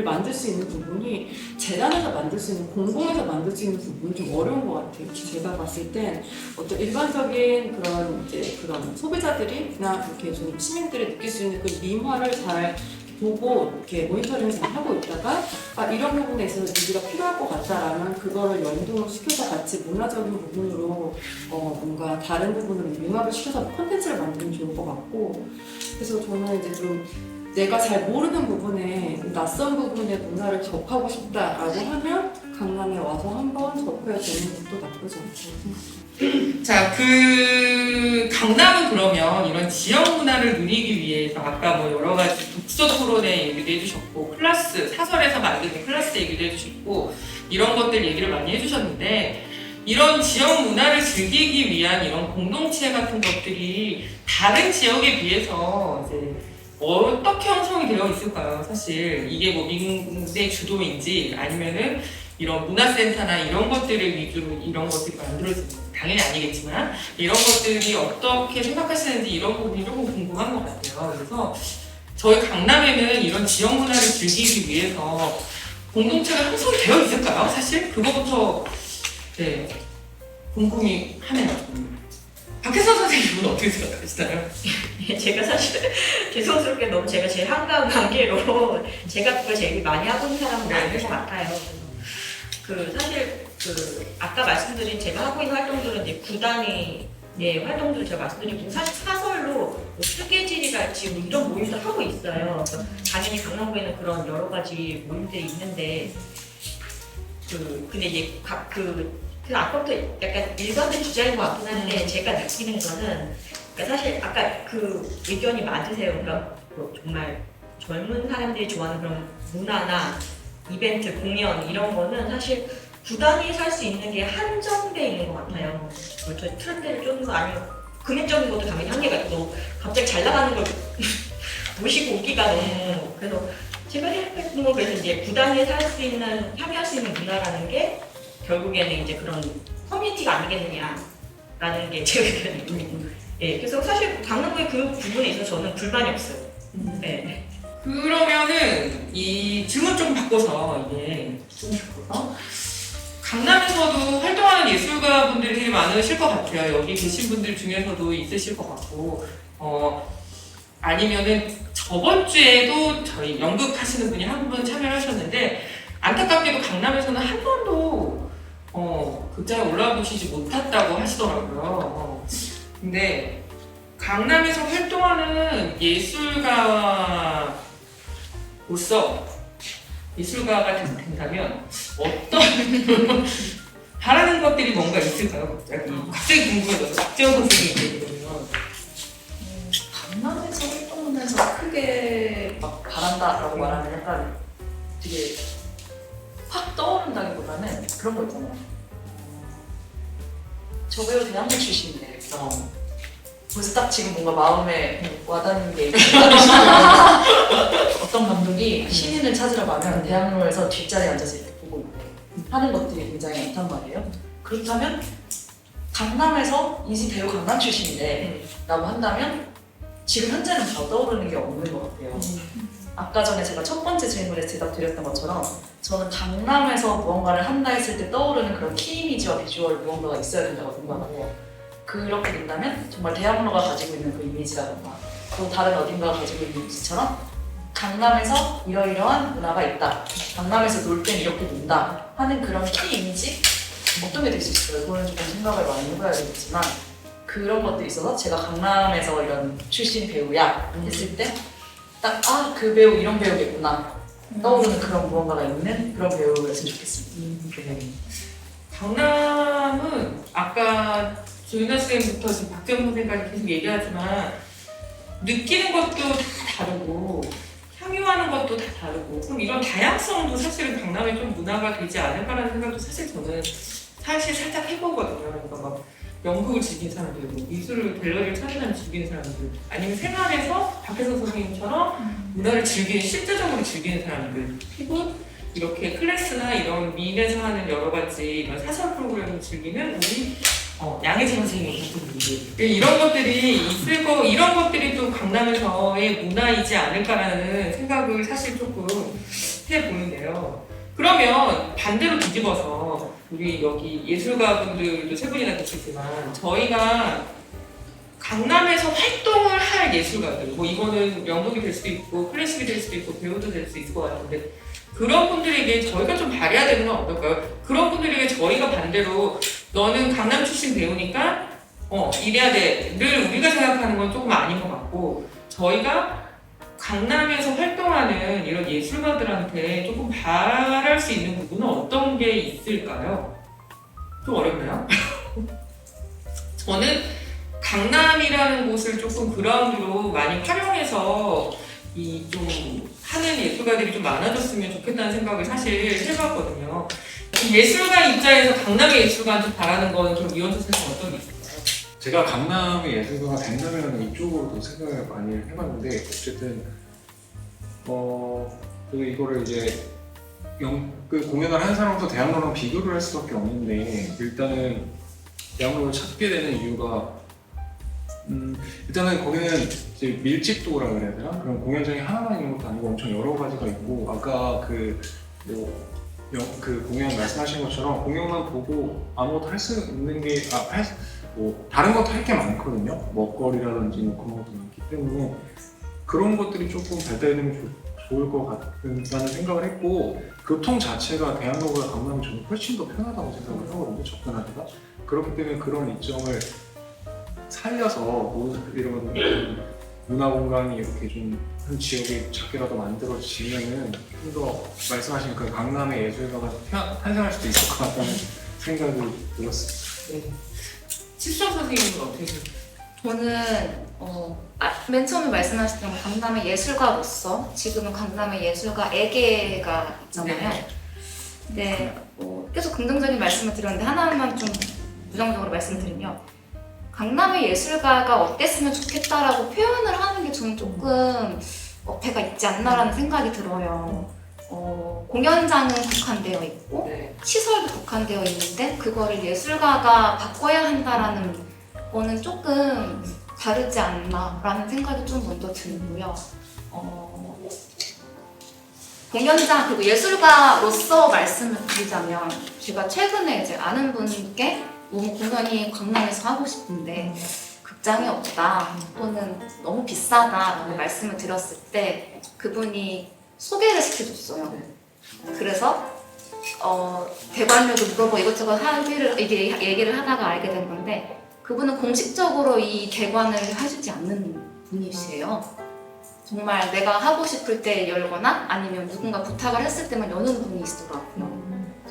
만들 수 있는 부분이 재단에서 만들 수 있는 공공에서 만들 수 있는 부분이 좀 어려운 것 같아요. 제가 봤을 땐 어떤 일반적인 그런 소비자들이나 이렇게 좀 시민들이 느낄 수 있는 그 민화를 잘 보고 이렇게 모니터링을 잘 하고 있다가 이런 부분에 있어서 우리가 필요할 것 같다라면 그거를 연동을 시켜서 같이 문화적인 부분으로 뭔가 다른 부분으로 융합을 시켜서 콘텐츠를 만들면 좋을 것 같고 그래서 저는 이제 좀 내가 잘 모르는 부분에 낯선 부분의 문화를 접하고 싶다라고 하면 강남에 와서 한번 접해야 되는 것도 나쁘지 않다고 생각합니다. 자, 강남은 그러면 이런 지역 문화를 누리기 위해서 아까 뭐 여러 가지 독서 토론회 얘기도 해주셨고 클래스, 사설에서 만드는 클래스 얘기도 해주셨고 이런 것들 얘기를 많이 해주셨는데 이런 지역 문화를 즐기기 위한 이런 공동체 같은 것들이 다른 지역에 비해서 이제 어떻게 형성이 되어 있을까요? 사실 이게 뭐 민대 주도인지 아니면은 이런 문화센터나 이런 것들을 위주로 이런 것들이 만들어지는 당연히 아니겠지만 이런 것들이 어떻게 생각하시는지 이런 부분이 조금 궁금한 것 같아요. 그래서 저희 강남에는 이런 지역 문화를 즐기기 위해서 공동체가 형성이 되어 있을까요? 사실 그거부터 네, 궁금이 하네요. 박혜선 선생님은 어떻게 생각하시나요? 제가 사실 죄송스럽게 너무 제가 제일 한가한 관계로 제가 그걸 제일 많이 하고 있는 사람은 아닌 것 같아요. 사실 아까 말씀드린 제가 하고 있는 활동들은 이제 구단위 활동들을 제가 말씀드리고 사실 사설로 뭐 뜨개질이랄지 뭐 이런 모임도 하고 있어요. 당연히 강남구에는 그런 여러 가지 모임들이 있는데 근데 이제 그래서 아까부터 약간 일반적인 주제인 것 같긴 한데 제가 느끼는 거는 그러니까 사실 아까 그 의견이 맞으세요. 그러니까 뭐 정말 젊은 사람들이 좋아하는 그런 문화나 이벤트, 공연 이런 거는 사실 부단히 살 수 있는 게 한정돼 있는 것 같아요. 저 트렌드를 쫓는 거 아니면 금액적인 것도 당연히 한계가 있고 갑자기 잘 나가는 걸 모시고 오기가 너무 그래서 제가 생각했던 건 그래서 이제 부단히 살 수 있는 참여할 수 있는 문화라는 게 결국에는 이제 그런 커뮤니티가 아니겠느냐라는 게 제 의견입니다. 예, 그래서 사실 강남구의 그 부분에 있어서 저는 불만이 없어요. 네. 그러면은 이 질문 좀 바꿔서 이게 강남에서도 활동하는 예술가분들이 되게 많으실 것 같아요. 여기 계신 분들 중에서도 있으실 것 같고, 아니면은 저번 주에도 저희 연극 하시는 분이 한 분 참여하셨는데, 안타깝게도 강남에서는 한 번도 극장에 올라와 보시지 못했다고 하시더라고요. 근데 강남에서 활동하는 예술가가 된다면 어떤 바라는 것들이 뭔가 있을까요? 갑자기 궁금해져서 박재원 선생님이 얘기해보면 강남에서 활동하면서 크게 막 바란다라고 말하면 약간 되게 확 떠오른다기보다는 그런 거 있잖아요. 저 배우 대학로 출신인데 벌써 딱 지금 뭔가 마음에 와닿는 게 있어요. 어떤 감독이 신인을 찾으러 가면 대학로에서 뒷자리에 앉아서 이렇게 보고 있대 하는 것들이 굉장히 많단 말이에요. 그렇다면 강남에서 이 배우 강남 출신인데 라고 한다면 지금 현재는 바로 떠오르는 게 없는 것 같아요. 아까 전에 제가 첫 번째 질문에 대답 드렸던 것처럼 저는 강남에서 무언가를 한다 했을 때 떠오르는 그런 키 이미지와 비주얼 무언가가 있어야 된다고 생각하고, 그렇게 된다면 정말 대학로가 가지고 있는 그 이미지라던가 또 다른 어딘가가 가지고 있는 이미지처럼 강남에서 이러이러한 문화가 있다, 강남에서 놀 땐 이렇게 논다 하는 그런 키 이미지 어떤 게 될 수 있을까요? 그거는 조금 생각을 많이 해봐야 되겠지만, 그런 것들이 있어서 제가 강남에서 이런 출신 배우야 했을 때 딱 그 배우 이런 배우겠구나 떠오르는 그런 무언가가 있는 그런 배우였으면 좋겠습니다. 강남은 아까 조윤아 쌤부터 지금 박재원 선생님까지 계속 얘기하지만 느끼는 것도 다 다르고 향유하는 것도 다 다르고, 그럼 이런 다양성도 사실은 강남의 좀 문화가 되지 않을까라는 생각도 사실 저는 살짝 해보거든요. 그러니까 막 연극을 즐기는 사람들, 미술을 갤러리를 찾으면 즐기는 사람들, 아니면 생활에서 박혜선 선생님처럼 문화를 실제적으로 즐기는 사람들, 혹은 이렇게 클래스나 이런 미인에서 하는 여러 가지 이런 사설 프로그램을 즐기는 우리 양혜진 선생님 같은 분들, 이런 것들이 있을 거, 이런 것들이 또 강남에서의 문화이지 않을까라는 생각을 사실 조금 해보는데요. 그러면 반대로 뒤집어서 우리 여기 예술가분들도 세 분이나 계시지만 저희가 강남에서 활동을 할 예술가들, 뭐 이거는 연극이 될 수도 있고 클래식이 될 수도 있고 배우도 될 수 있을 것 같은데, 그런 분들에게 저희가 좀 바래야 되는 건 어떨까요? 그런 분들에게 저희가 반대로 너는 강남 출신 배우니까 이래야 돼를 우리가 생각하는 건 조금 아닌 것 같고, 저희가 강남에서 활동하는 이런 예술가들한테 조금 바랄 수 있는 부분은 어떤 게 있을까요? 좀 어렵나요? 저는 강남이라는 곳을 조금 그라운드로 많이 활용해서 이 좀 하는 예술가들이 좀 많아졌으면 좋겠다는 생각을 사실 해봤거든요. 예술가 입장에서 강남의 예술가한테 바라는 거는 좀 이원수 선생님 어떤 게 있을까요? 제가 강남의 예술가가 된다면 이쪽으로도 생각을 많이 해봤는데, 어쨌든 이거를 이제 그 공연을 하는 사람부터 대학로랑 비교를 할 수밖에 없는데, 일단은 대학로를 찾게 되는 이유가 일단은 거기는 이제 밀집도라 그래야 되나? 그런 공연장이 하나만 있는 것도 아니고 엄청 여러 가지가 있고, 아까 그 공연 말씀하신 것처럼 공연만 보고 아무것도 할 수 있는 게 다른 것도 할 게 많거든요. 먹거리라든지 뭐 그런 것도 많기 때문에 그런 것들이 조금 발달되면 좋을 것 같다는 생각을 했고, 교통 자체가 대학로보다 강남이 저는 훨씬 더 편하다고 생각을 하거든요. 접근하기가. 그렇기 때문에 그런 이점을 살려서 이런 문화 공간이 이렇게 좀 한 지역에 작게라도 만들어지면은 좀 더 말씀하신 그 강남의 예술가가 탄생할 수도 있을 것 같다는 생각이 들었습니다. 네. 칠성 선생님은 어떻게 생각해요? 저는 맨 처음에 말씀하셨던 강남의 예술가로서 지금은 강남의 예술가에게가 있잖아요. 네, 계속 긍정적인 말씀을 드렸는데 하나만 좀 부정적으로 말씀드리면, 강남의 예술가가 어땠으면 좋겠다라고 표현을 하는 게 저는 조금 어폐가 있지 않나라는 생각이 들어요. 공연장은 국한되어 있고 시설도 국한되어 있는데 그거를 예술가가 바꿔야 한다라는 거는 조금 다르지 않나라는 생각이 좀 먼저 들고요. 공연장 그리고 예술가로서 말씀을 드리자면 제가 최근에 이제 아는 분께 너무 공연이 강남에서 하고 싶은데 극장이 없다 또는 너무 비싸다라고 말씀을 드렸을 때 그분이 소개를 시켜줬어요. 그래서 대관료도 물어보고 이것저것 얘기를 하다가 알게 된 건데 그분은 공식적으로 이 대관을 해주지 않는 분이시에요. 정말 내가 하고 싶을 때 열거나 아니면 누군가 부탁을 했을 때만 여는 분이 있더라고요.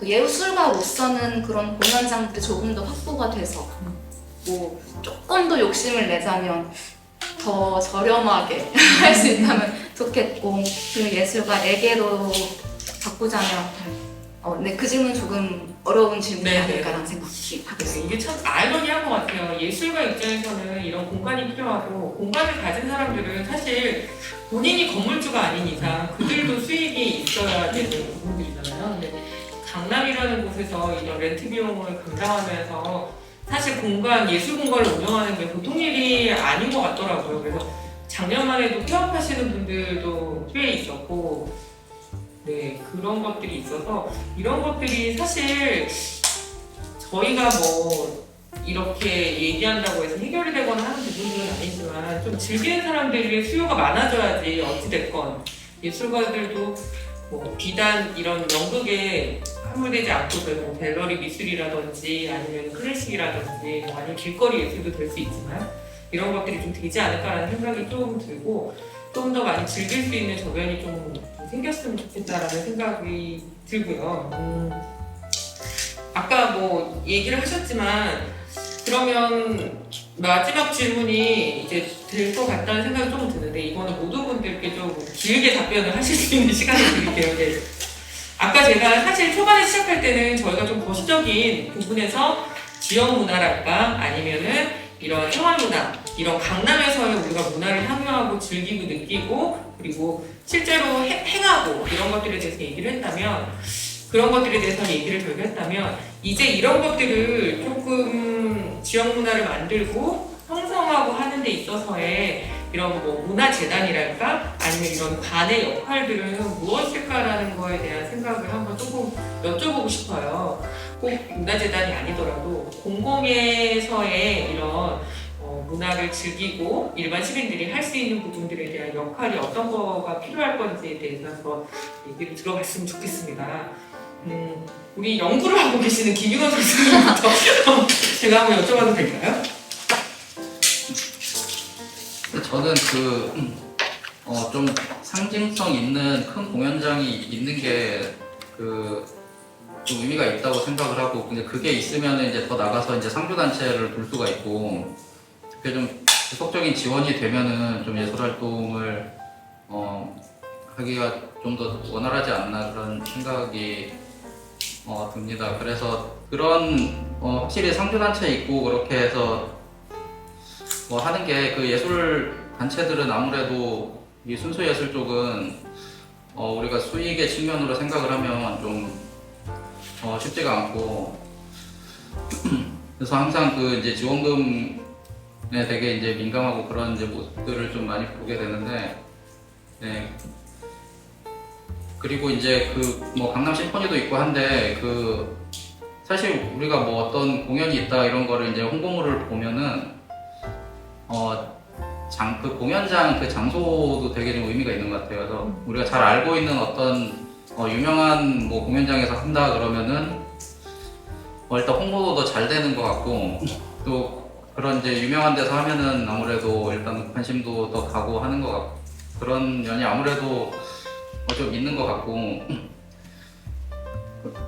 예술가로서는 그런 공연장들이 조금 더 확보가 돼서 뭐 조금 더 욕심을 내자면 더 저렴하게 할 수 있다면 좋겠고 그 예술가에게로 바꾸자면 네, 그 질문 조금 어려운 질문이 네네. 아닐까라는 생각이 하고 있습니다. 이게 참 아이러니한 것 같아요. 예술가 입장에서는 이런 공간이 필요하고 공간을 가진 사람들은 사실 본인이 건물주가 아닌 이상 그들도 수익이 있어야 되는 부분들이잖아요. 근데 강남이라는 곳에서 이런 렌트 비용을 감당하면서 사실 예술 공간을 운영하는 게 보통 일이 아닌 것 같더라고요. 그래서 작년만 해도 폐업하시는 분들도 꽤 있었고 네, 그런 것들이 있어서 이런 것들이 사실 저희가 뭐 이렇게 얘기한다고 해서 해결이 되거나 하는 부분들은 아니지만 좀 즐기는 사람들의 수요가 많아져야지 어찌됐건 예술가들도 뭐 비단 이런 연극에 함몰되지 않고 뭐 갤러리 미술이라든지 아니면 클래식이라든지 아니면 길거리 예술도 될 수 있지만 이런 것들이 좀 되지 않을까라는 생각이 좀 들고 좀 더 많이 즐길 수 있는 저변이 좀 생겼으면 좋겠다라는 생각이 들고요. 아까 뭐 얘기를 하셨지만 그러면 마지막 질문이 이제 될 것 같다는 생각이 좀 드는데 이거는 모든 분들께 좀 길게 답변을 하실 수 있는 시간을 드릴게요. 네. 아까 제가 사실 초반에 시작할 때는 저희가 좀 거시적인 부분에서 지역 문화랄까 아니면은 이런 생활 문화, 이런 강남에서의 우리가 문화를 향유하고 즐기고 느끼고 그리고 실제로 행하고 이런 것들에 대해서 얘기를 했다면 그런 것들에 대해서 얘기를 저희가 했다면 이제 이런 것들을 조금 지역 문화를 만들고 형성하고 하는 데 있어서의 이런 뭐 문화재단이랄까 아니면 이런 관의 역할들은 무엇일까라는 거에 대한 생각을 한번 조금 여쭤보고 싶어요. 꼭 문화재단이 아니더라도 공공에서의 이런 문화를 즐기고 일반 시민들이 할 수 있는 부분들에 대한 역할이 어떤 거가 필요할 건지에 대해서 한번 얘기를 들어봤으면 좋겠습니다. 우리 연구를 하고 계시는 김윤원 선생님부터 제가 한번 여쭤봐도 될까요? 저는 좀 상징성 있는 큰 공연장이 있는 게 좀 의미가 있다고 생각을 하고 근데 그게 있으면 이제 더 나가서 이제 상주단체를 둘 수가 있고 그게 좀 지속적인 지원이 되면은 좀 예술 활동을 하기가 좀 더 원활하지 않나 그런 생각이 듭니다. 그래서 그런 확실히 상주단체 있고 그렇게 해서 하는 게 그 예술 단체들은 아무래도 이 순수 예술 쪽은 우리가 수익의 측면으로 생각을 하면 좀 쉽지가 않고 그래서 항상 그 이제 지원금에 되게 이제 민감하고 그런 이제 모습들을 좀 많이 보게 되는데 네. 그리고 이제 뭐 강남 심포니도 있고 한데 사실 우리가 뭐 어떤 공연이 있다 이런 거를 이제 홍보물을 보면은 그 공연장 그 장소도 되게 좀 의미가 있는 것 같아요. 그래서 우리가 잘 알고 있는 어떤 유명한 뭐 공연장에서 한다 그러면은 일단 홍보도 더 잘 되는 것 같고 또 그런 이제 유명한 데서 하면은 아무래도 일단 관심도 더 가고 하는 것 같고 그런 면이 아무래도 좀 있는 것 같고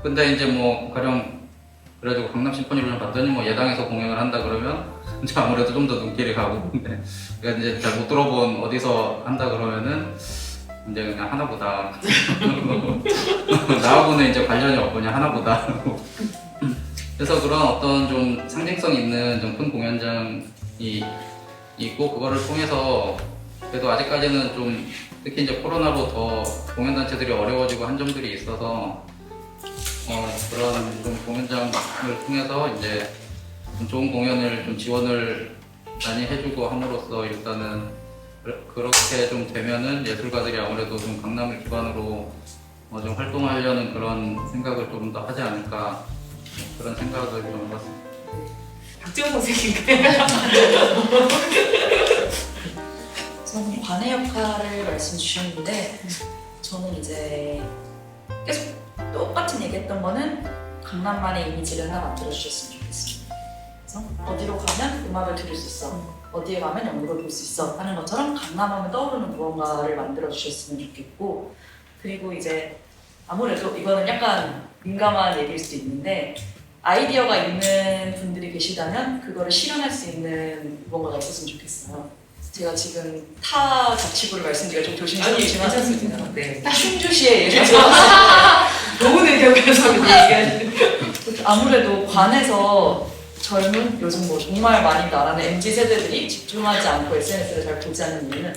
근데 이제 뭐 가령 그래가지고 강남 심포니를 좀 봤더니 뭐 예당에서 공연을 한다 그러면 이제 아무래도 좀 더 눈길이 가고 근데 그러니까 이제 잘 못 들어본 어디서 한다 그러면은 이제 그냥 하나보다 나하고는 이제 관련이 없으냐 하나보다 그래서 그런 어떤 좀 상징성 있는 좀 큰 공연장이 있고 그거를 통해서 그래도 아직까지는 좀 특히 이제 코로나로 더 공연단체들이 어려워지고 한 점들이 있어서 그런 좀 공연장을 통해서 이제 좀 좋은 공연을 좀 지원을 많이 해주고 함으로써 일단은 그렇게 좀 되면은 예술가들이 아무래도 좀 강남을 기반으로 좀 활동하려는 그런 생각을 조금 더 하지 않을까 그런 생각을 좀 해봤습니다. 박지원 선생님. 저는 관의 역할을 말씀 주셨는데 저는 이제 계속 똑같은 얘기했던 거는 강남만의 이미지를 하나 만들어 주셨으면 좋겠습니다. 그래서 어디로 가면 음악을 들을 수 있어, 어디에 가면 연극을 볼 수 있어 하는 것처럼 강남하면 떠오르는 무언가를 만들어 주셨으면 좋겠고, 그리고 이제 아무래도 이거는 약간 민감한 얘기일 수도 있는데 아이디어가 있는 분들이 계시다면 그거를 실현할 수 있는 무언가가 있었으면 좋겠어요. 제가 지금 타 자치구를 말씀드리기가 좀 조심스럽지만 괜찮습니다. 네. 충주시의 예를 들어서 좋은 의견 감사합니다. 얘기하시는. 아무래도 관에서 젊은 요즘 뭐 정말 많이 나라는 MZ 세대들이 집중하지 않고 SNS를 잘 보지 않는 이유는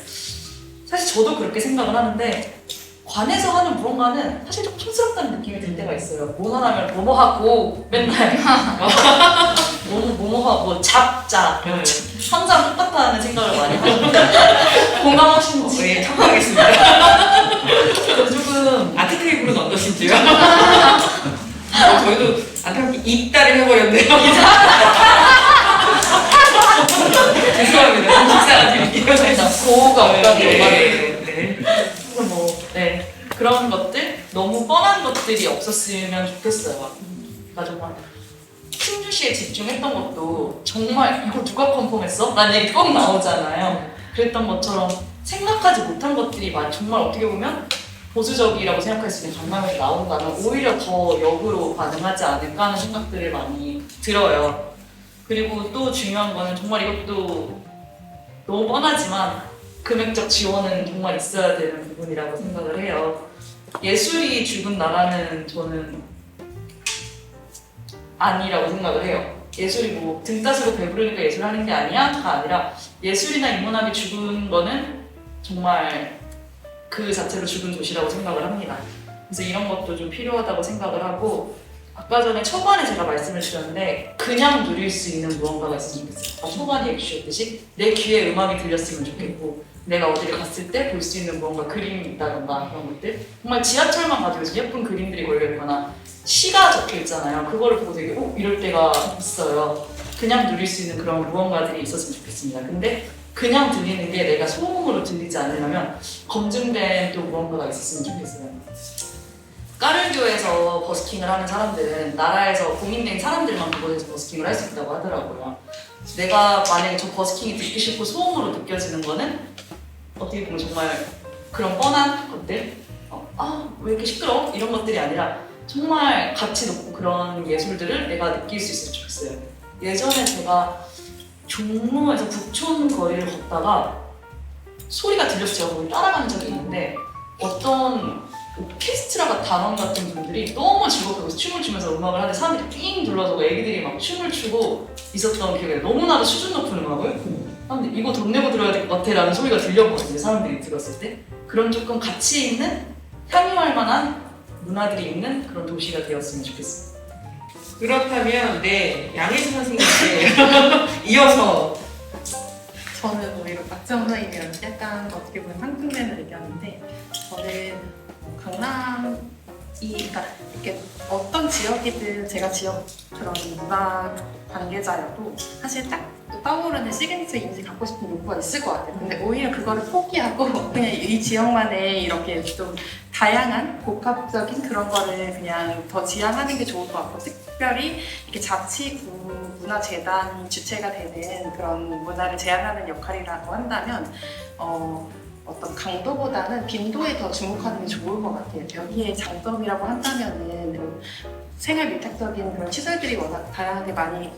사실 저도 그렇게 생각을 하는데 관에서 하는 무언가는 사실 좀 촌스럽다는 느낌이 들 때가 있어요. 뭐만 하면 뭐뭐 하고 맨날 뭐뭐 하고 잡자 항상 똑같다 하는 생각을 많이 하는데 공감하시는지 네, 참고하겠습니다. 조금 아트 테이블은 어떠신지요? 저희도 안타깝게 입다를 해버렸네요. 죄송합니다. 식사가 드릴게요. 고우가 없다는 네, 말이에요. 네. 네, 그런 것들 너무 뻔한 것들이 없었으면 좋겠어요. 그러니까 정말 충주시에 집중했던 것도 정말 이거 누가 컨펌했어? 라는 얘기 꼭 나오잖아요. 그랬던 것처럼 생각하지 못한 것들이 정말 어떻게 보면 보수적이라고 생각할 수 있는 강남에서 나온다면 오히려 더 역으로 반응하지 않을까 하는 생각들을 많이 들어요. 그리고 또 중요한 거는 정말 이것도 너무 뻔하지만 금액적 지원은 정말 있어야 되는 부분이라고 생각을 해요. 예술이 죽은 나라는 저는 아니라고 생각을 해요. 예술이 뭐 등 따시고 배부르니까 예술하는 게 아니야가 아니라 예술이나 인문학이 죽은 거는 정말 그 자체로 죽은 도시라고 생각을 합니다. 그래서 이런 것도 좀 필요하다고 생각을 하고, 아까 전에 초반에 제가 말씀을 드렸는데 그냥 누릴 수 있는 무언가가 있으면 좋겠어요. 초반에 얘기해주셨듯이 내 귀에 음악이 들렸으면 좋겠고, 내가 어디를 갔을 때 볼 수 있는 무언가 그림이라던가 그런 것들, 정말 지하철만 가도 요즘 예쁜 그림들이 걸려있거나 시가 적혀 있잖아요. 그거를 보고 되게 이럴 때가 있어요. 그냥 누릴 수 있는 그런 무언가들이 있었으면 좋겠습니다. 근데 그냥 들리는 게 내가 소음으로 들리지 않으려면 검증된 또 무언가가 있었으면 좋겠어요. 까를교에서 버스킹을 하는 사람들은 나라에서 공인된 사람들만 그곳에서 버스킹을 할 수 있다고 하더라고요. 내가 만약에 저 버스킹이 듣기 싫고 소음으로 느껴지는 거는 어떻게 보면 정말 그런 뻔한 것들, 왜 이렇게 시끄러워? 이런 것들이 아니라 정말 가치 높고 그런 예술들을 내가 느낄 수 있으면 좋겠어요. 예전에 제가 종로에서 북촌 거리를 걷다가 소리가 들렸어요. 거기 따라가는 적이 있는데 어떤 오케스트라가 단원 같은 분들이 너무 즐겁게 춤을 추면서 음악을 하는데 사람들이 삥 둘러서고 애기들이 막 춤을 추고 있었던 기억이 나요. 너무나도 수준 높은 음악을 사람들이 이거 돈 내고 들어야 될 것 같아 라는 소리가 들렸거든요. 사람들이 들었을 때. 그런 조금 가치 있는 향유할 만한 문화들이 있는 그런 도시가 되었으면 좋겠어요. 그렇다면 네, 양혜수 선생님께 이어서 저는 오히려 박지원 선생님이랑 약간 어떻게 보면 상충되는 의견인데, 저는 강남이, 그러니까 이렇게 어떤 지역이든 제가 지역 그런 문화 관계자여도 사실 딱 떠오르는 시그니처 이미지 갖고 싶은 욕구가 있을 것 같아요. 근데 오히려 그거를 포기하고 그냥 이 지역만의 이렇게 좀 다양한 복합적인 그런 거를 그냥 더 지향하는 게 좋을 것 같고, 특별히 이렇게 자치구 문화재단이 주체가 되는 그런 문화를 제안하는 역할이라고 한다면 어떤 강도보다는 빈도에 더 주목하는 게 좋을 것 같아요. 여기에 장점이라고 한다면은 생활 밀착적인 그런 시설들이 워낙 다양하게 많이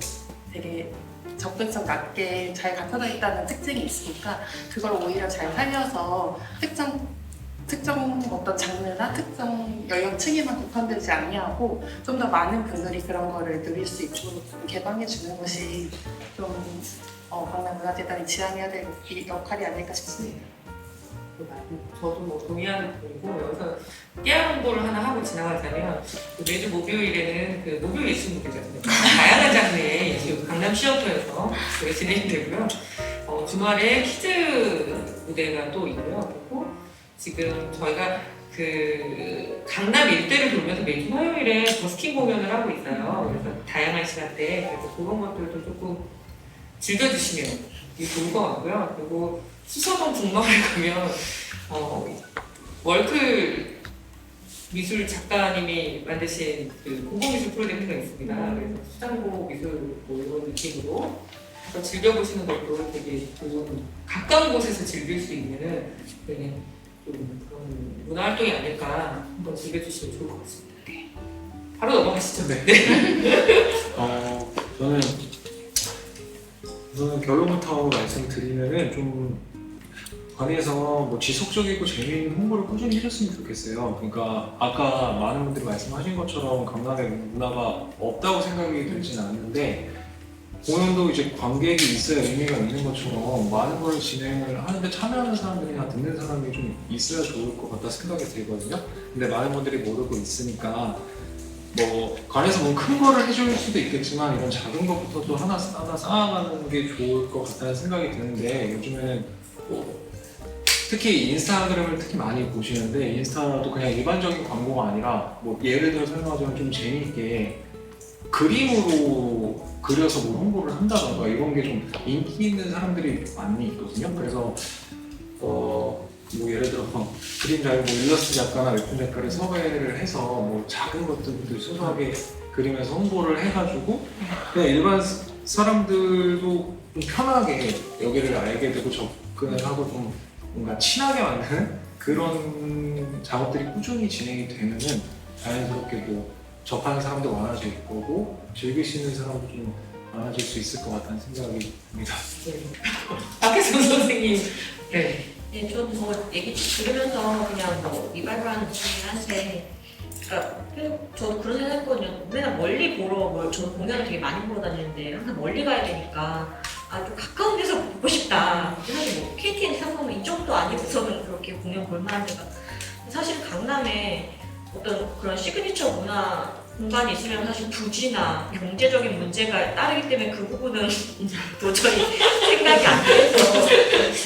되게 접근성 낮게 잘 갖춰져 있다는 특징이 있으니까 그걸 오히려 잘 살려서 특정 어떤 장르나 특정 연령층에만 국한되지 아니하고 좀 더 많은 분들이 그런 거를 누릴 수 있도록 개방해 주는 것이 좀 강남문화재단이 지향해야 될 역할이 아닐까 싶습니다. 저도 뭐 동의하는 부분이고, 여기서 깨알 홍보를 하나 하고 지나가자면 매주 목요일에는 그 목요일 예술 무대잖아요. 다양한 장르의 예술 강남 시어터에서 진행되고요. 주말에 키즈 무대가 또 있고요. 그리고 지금 저희가 그 강남 일대를 돌면서 매주 화요일에 버스킹 공연을 하고 있어요. 그래서 다양한 시간대에 그래서 그런 것들도 조금 즐겨주시면 되게 좋을 것 같고요. 그리고 수서동 북마을 가면 월클 미술 작가님이 만드신 그 공공미술 프로젝트가 있습니다. 그래서 수장고 미술 뭐 이런 느낌으로 해서 즐겨보시는 것도 되게 좋은 가까운 곳에서 즐길 수 있는 되게 좀 그런 문화활동이 아닐까 한번 즐겨주시면 좋을 것 같습니다. 네. 바로 넘어가시죠. 네. 저는 우선 결론부터 말씀드리면은 좀 관에서 뭐 지속적이고 재미있는 홍보를 꾸준히 해줬으면 좋겠어요. 그러니까 아까 많은 분들이 말씀하신 것처럼 강남에 문화가 없다고 생각이 들지는 않는데 공연도 이제 관객이 있어야 의미가 있는 것처럼 많은 걸 진행을 하는데 참여하는 사람들이나 듣는 사람이 좀 있어야 좋을 것 같다 생각이 들거든요. 근데 많은 분들이 모르고 있으니까 뭐 관에서 뭐 큰 거를 해줄 수도 있겠지만 이런 작은 것부터 또 하나 쌓아가는 게 좋을 것 같다는 생각이 드는데 요즘에는 뭐 특히 인스타그램을 특히 많이 보시는데 인스타도 그냥 일반적인 광고가 아니라 뭐 예를 들어 설명하자면 좀 재미있게 그림으로 그려서 뭐 홍보를 한다던가 이런 게 좀 인기 있는 사람들이 많이 있거든요. 그래서 뭐 예를 들어 그림 잘 뭐 일러스트 작가나 웹툰 작가를 섭외를 해서 뭐 작은 것들도 소소하게 그리면서 홍보를 해가지고 그냥 일반 사람들도 좀 편하게 여기를 알게 되고 접근을 하고 좀 뭔가 친하게 만드는 그런 작업들이 꾸준히 진행이 되면은 자연스럽게 뭐 접하는 사람도 많아질 거고 즐기시는 사람도 좀 많아질 수 있을 것 같다는 생각이 듭니다. 박혜선 선생님. 네. 네, 저도 뭐 얘기 들으면서 그냥 뭐 이발만 느끼긴 한데, 그러니까 저도 그런 생각했거든요. 맨날 멀리 보러, 저는 공연을 되게 많이 보러 다니는데 항상 멀리 가야 되니까 좀 가까운 데서 보고 싶다. 사실 뭐 KTN 상품은 이쪽도 아니고서는 그렇게 공연 볼만한 데가 사실 강남에 어떤 그런 시그니처 문화 공간이 있으면 사실 부지나 경제적인 문제가 따르기 때문에 그 부분은 도저히 생각이 안 돼서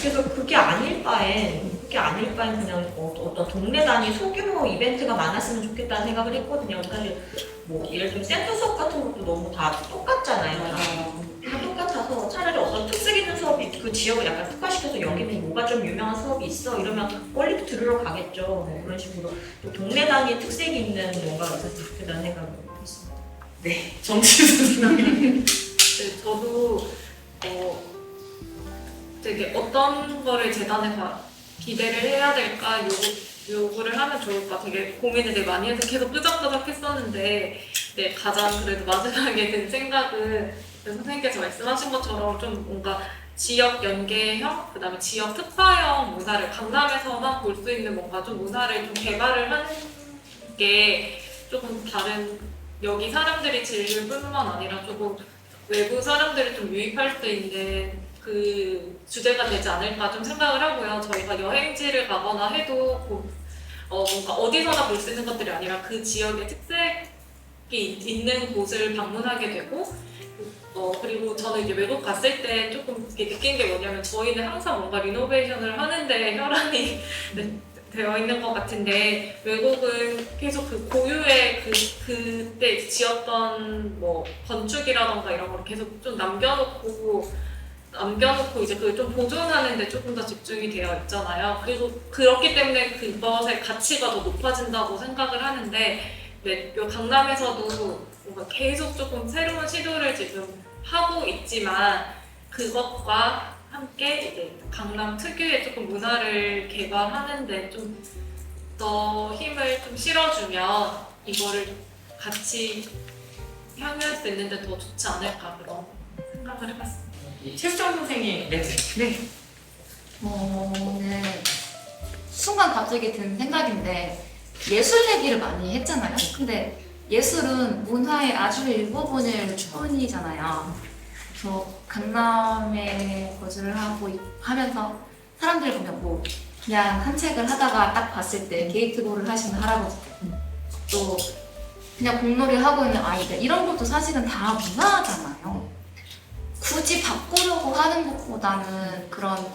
그래서 그게 아닐 바엔 그냥 어떤 동네 단위 소규모 이벤트가 많았으면 좋겠다는 생각을 했거든요. 사실 뭐 예를 들면 센터 수업 같은 것도 너무 다 똑같잖아요. 다 똑같아서 차라리 어떤 특색 있는 수업이 그 지역을 약간 특화시켜서 여기는 뭐가 좀 유명한 수업이 있어 이러면 멀리 들으러 가겠죠. 뭐 그런 식으로 또 동네 단위 특색이 있는 뭔가가 있었으면 좋겠다는 생각을 했습니다. 네. 정치 선생님. 네, 저도 되게 어떤 거를 재단에 기대를 해야 될까 요구를 하면 좋을까 되게 고민을 되게 많이 해서 계속 끄적끄적 했었는데 네, 가장 그래도 마지막에 든 생각은 선생님께서 말씀하신 것처럼 좀 뭔가 지역 연계형, 그 다음에 지역 특화형 문화를 강남에서만 볼 수 있는 뭔가 좀 문화를 좀 개발을 하는 게 조금 다른 여기 사람들이 즐길 뿐만 아니라 조금 외부 사람들이 좀 유입할 수 있는 그 주제가 되지 않을까 좀 생각을 하고요. 저희가 여행지를 가거나 해도 뭔가 어디서나 볼 수 있는 것들이 아니라 그 지역의 특색이 있는 곳을 방문하게 되고 그리고 저는 이제 외국 갔을 때 조금 이렇게 느낀 게 뭐냐면 저희는 항상 뭔가 리노베이션을 하는데 혈안이 되어 있는 것 같은데 외국은 계속 그 고유의 그때 지었던 뭐 건축이라던가 이런 걸 계속 좀 남겨놓고 이제 그걸 좀 보존하는 데 조금 더 집중이 되어 있잖아요. 그리고 그렇기 때문에 그것의 가치가 더 높아진다고 생각을 하는데 네, 강남에서도 뭔가 계속 조금 새로운 시도를 지금 하고 있지만 그것과 함께 이제 강남 특유의 조금 문화를 개발하는데 좀 더 힘을 좀 실어주면 이거를 같이 향유할 수 있는데 더 좋지 않을까 그런 생각을 해봤습니다. 최수정 선생님. 네. 오늘 순간 갑자기 든 생각인데 예술 얘기를 많이 했잖아요. 근데 예술은 문화의 아주 일부분일 뿐이잖아요. 저 강남에 거주를 하면서 사람들 보면 뭐 그냥 산책을 하다가 딱 봤을 때 게이트볼을 하시는 할아버지, 또 그냥 공놀이 하고 있는 아이들, 이런 것도 사실은 다 문화잖아요. 굳이 바꾸려고 하는 것보다는 그런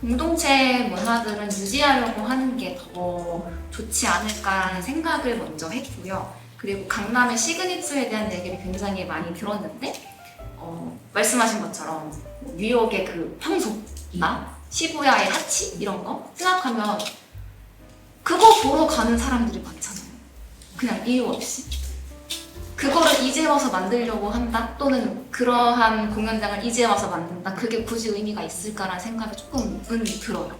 공동체 문화들은 유지하려고 하는 게 더 좋지 않을까라는 생각을 먼저 했고요. 그리고 강남의 시그니처에 대한 얘기를 굉장히 많이 들었는데 말씀하신 것처럼 뉴욕의 그 황소나 시부야의 하치 이런 거 생각하면 그거 보러 가는 사람들이 많잖아요. 그냥 이유 없이. 그거를 이제 와서 만들려고 한다? 또는 그러한 공연장을 이제 와서 만든다? 그게 굳이 의미가 있을까라는 생각이 조금은 들어요.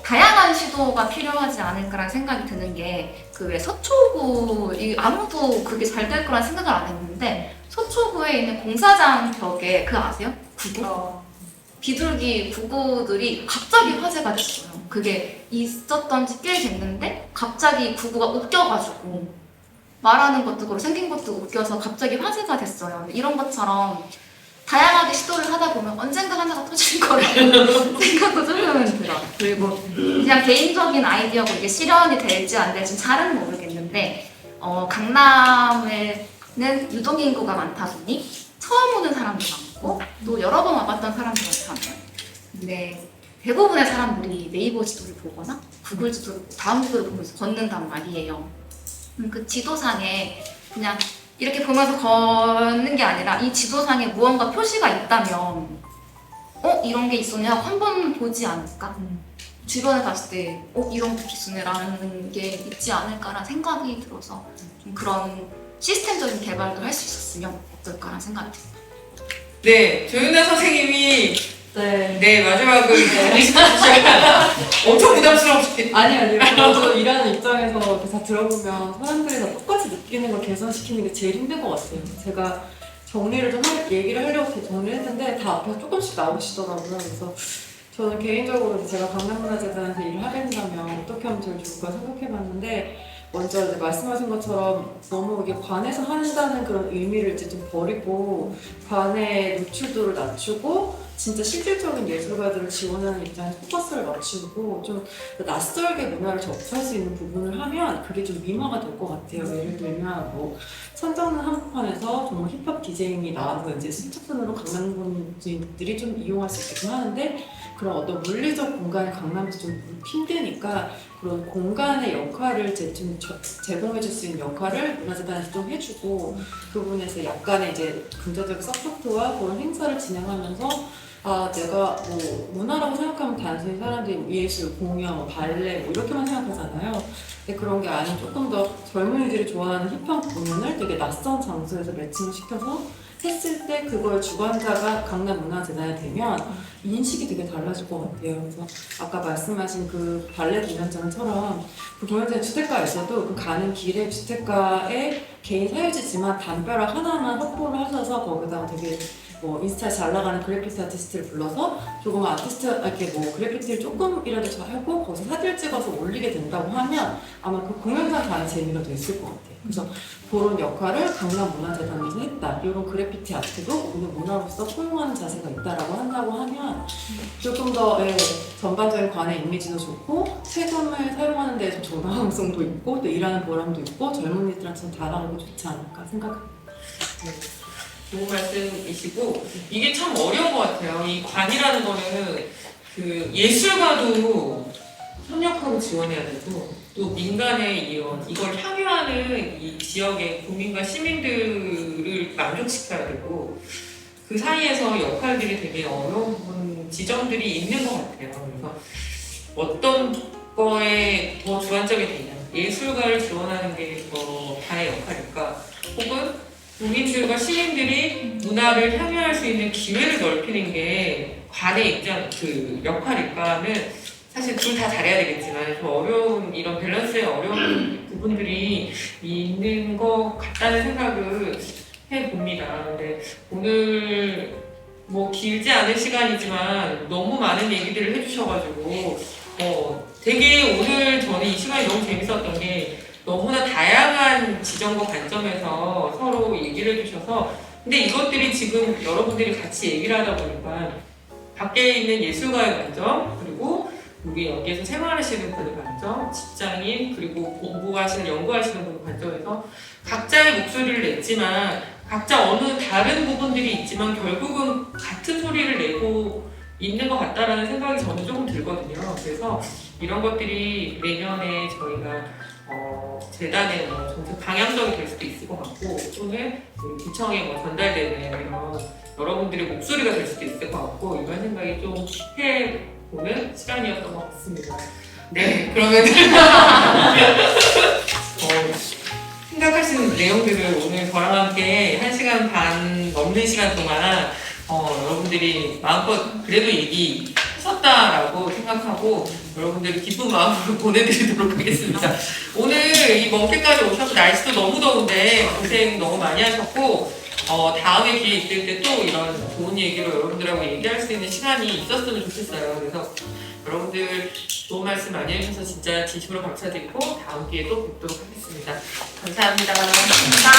다양한 시도가 필요하지 않을까라는 생각이 드는 게 그 왜 서초구 아무도 그게 잘 될 거란 생각을 안 했는데 서초구에 있는 공사장 벽에 그거 아세요? 구구? 비둘기 구구들이 갑자기 화제가 됐어요. 그게 있었던 지 꽤 됐는데 갑자기 구구가 웃겨가지고 말하는 것도 그렇고 생긴 것도 웃겨서 갑자기 화제가 됐어요. 이런 것처럼 다양하게 시도를 하다 보면 언젠가 하나가 터질 거라는 생각도 조금은 들어요. 그리고 그냥 개인적인 아이디어고 이게 실현이 될지 안 될지 잘은 모르겠는데 강남에는 유동인구가 많다 보니 처음 오는 사람도 많고 또 여러 번 와봤던 사람도 많잖아요. 근데 대부분의 사람들이 네이버 지도를 보거나 구글 지도를 다음 지도를 보면서 걷는단 말이에요. 그 지도상에 그냥 이렇게 보면서 걷는 게 아니라 이 지도상에 무언가 표시가 있다면 이런 게 있었냐 한 번 보지 않을까? 주변에 봤을 때 이런 게 있었네라는 게 있지 않을까라는 생각이 들어서 좀 그런 시스템적인 개발도 할 수 있었으면 어떨까라는 생각이 듭니다. 네, 조윤아 선생님이 네. 마지막을 엄청 부담스럽게 아니요. 저도 일하는 입장에서 이렇게 다 들어보면 사람들이 다 똑같이 느끼는 걸 개선시키는 게 제일 힘든 것 같아요. 제가 정리를 좀 얘기를 하려고 정리를 했는데 다 앞에 조금씩 나오시더라고요. 그래서 저는 개인적으로 제가 강남문화재단에서 일을 하게 된다면 어떻게 하면 제일 좋을까 생각해봤는데 먼저 이제 말씀하신 것처럼 너무 이게 관에서 한다는 그런 의미를 이제 좀 버리고 관의 노출도를 낮추고 진짜 실질적인 예술가들을 지원하는 입장에 포커스를 맞추고 좀 낯설게 문화를 접할 수 있는 부분을 하면 그게 좀 민화가 될 것 같아요. 예를 들면 뭐 선정은 한복판에서 정말 힙합 디제잉이 나와서 이제 수첩선으로 강남분들이 좀 이용할 수 있게끔 하는데 그런 어떤 물리적 공간을 강남에서 좀 힘드니까 그런 공간의 역할을 좀 제공해줄 수 있는 역할을 문화재단에서 좀 해주고 그 부분에서 약간의 이제 긍정적인 서포트와 그런 행사를 진행하면서 내가 뭐 문화라고 생각하면 단순히 사람들이 예술, 공연, 뭐 발레 뭐 이렇게만 생각하잖아요. 근데 그런 게 아닌 조금 더 젊은이들이 좋아하는 힙합 공연을 되게 낯선 장소에서 매칭을 시켜서 했을 때 그걸 주관자가 강남문화재단이 되면 인식이 되게 달라질 것 같아요. 그래서 아까 말씀하신 그 발레 공연장처럼 그 공연장에 주택가가 있어도 그 가는 길에 주택가에 개인 사유지지만 담벼락 하나만 확보를 하셔서 거기다가 되게 뭐 인스타에 잘 나가는 그래피티 아티스트를 불러서 조금 아티스트에게 뭐 그래피티를 조금이라도 잘 하고 거기서 사진을 찍어서 올리게 된다고 하면 아마 그 공연장 가는 재미가 더 있을 것 같아요. 그래서 그런 역할을 강남문화재단에서 했다. 이런 그래피티 아트도 우리는 문화로서 포용하는 자세가 있다라고 한다고 하면 조금 더 전반적인 관의 이미지도 좋고 세금을 사용하는 데 좀 정당성도 있고 또 일하는 보람도 있고 젊은이들한테 다가가고 좋지 않을까 생각합니다. 좋은 말씀이시고 이게 참 어려운 것 같아요. 이 관이라는 거는 그 예술가도 협력하고 지원해야 되고 또 민간의 이걸 향유하는 이 지역의 국민과 시민들을 만족시켜야 되고 그 사이에서 역할들이 되게 어려운 부분 지점들이 있는 것 같아요. 그래서 어떤 거에 더 주관적이 되냐 예술가를 지원하는 게 더 관의 역할일까 혹은 국민들과 시민들이 문화를 향유할 수 있는 기회를 넓히는 게 관의 그 역할일까는 사실 둘 다 잘해야 되겠지만 좀 어려운 이런 밸런스의 어려운 부분들이 있는 것 같다는 생각을 해봅니다. 근데 오늘 뭐 길지 않은 시간이지만 너무 많은 얘기들을 해주셔가지고 되게 오늘 저는 이 시간이 너무 재밌었던 게 너무나 다양한 지점과 관점에서 서로 얘기를 해주셔서 근데 이것들이 지금 여러분들이 같이 얘기를 하다 보니까 밖에 있는 예술가의 관점 그리고 우리 여기에서 생활하시는 분의 관점 직장인 그리고 공부하시는 연구하시는 분의 관점에서 각자의 목소리를 냈지만 각자 어느 다른 부분들이 있지만 결국은 같은 소리를 내고 있는 것 같다라는 생각이 저는 조금 들거든요. 그래서 이런 것들이 내년에 저희가 재단의 정책 방향성이 될 수도 있을 것 같고 또는 구청에 전달되는 이런 여러분들의 목소리가 될 수도 있을 것 같고 이런 생각이 좀 해보는 시간이었던 것 같습니다. 네, 그러면 생각하시는 내용들을 오늘 저랑 함께 1시간 반 넘는 시간 동안 여러분들이 마음껏 그래도 얘기하셨다라고 생각하고 여러분들이 기쁜 마음으로 보내드리도록 하겠습니다. 오늘 이 먼길까지 오셔서 날씨도 너무 더운데 고생 너무 많이 하셨고 다음에 기회 있을 때 또 이런 좋은 얘기로 여러분들하고 얘기할 수 있는 시간이 있었으면 좋겠어요. 그래서 여러분들 좋은 말씀 많이 해주셔서 진짜 진심으로 감사드리고 다음 기회에 또 뵙도록 하겠습니다. 감사합니다. 감사합니다.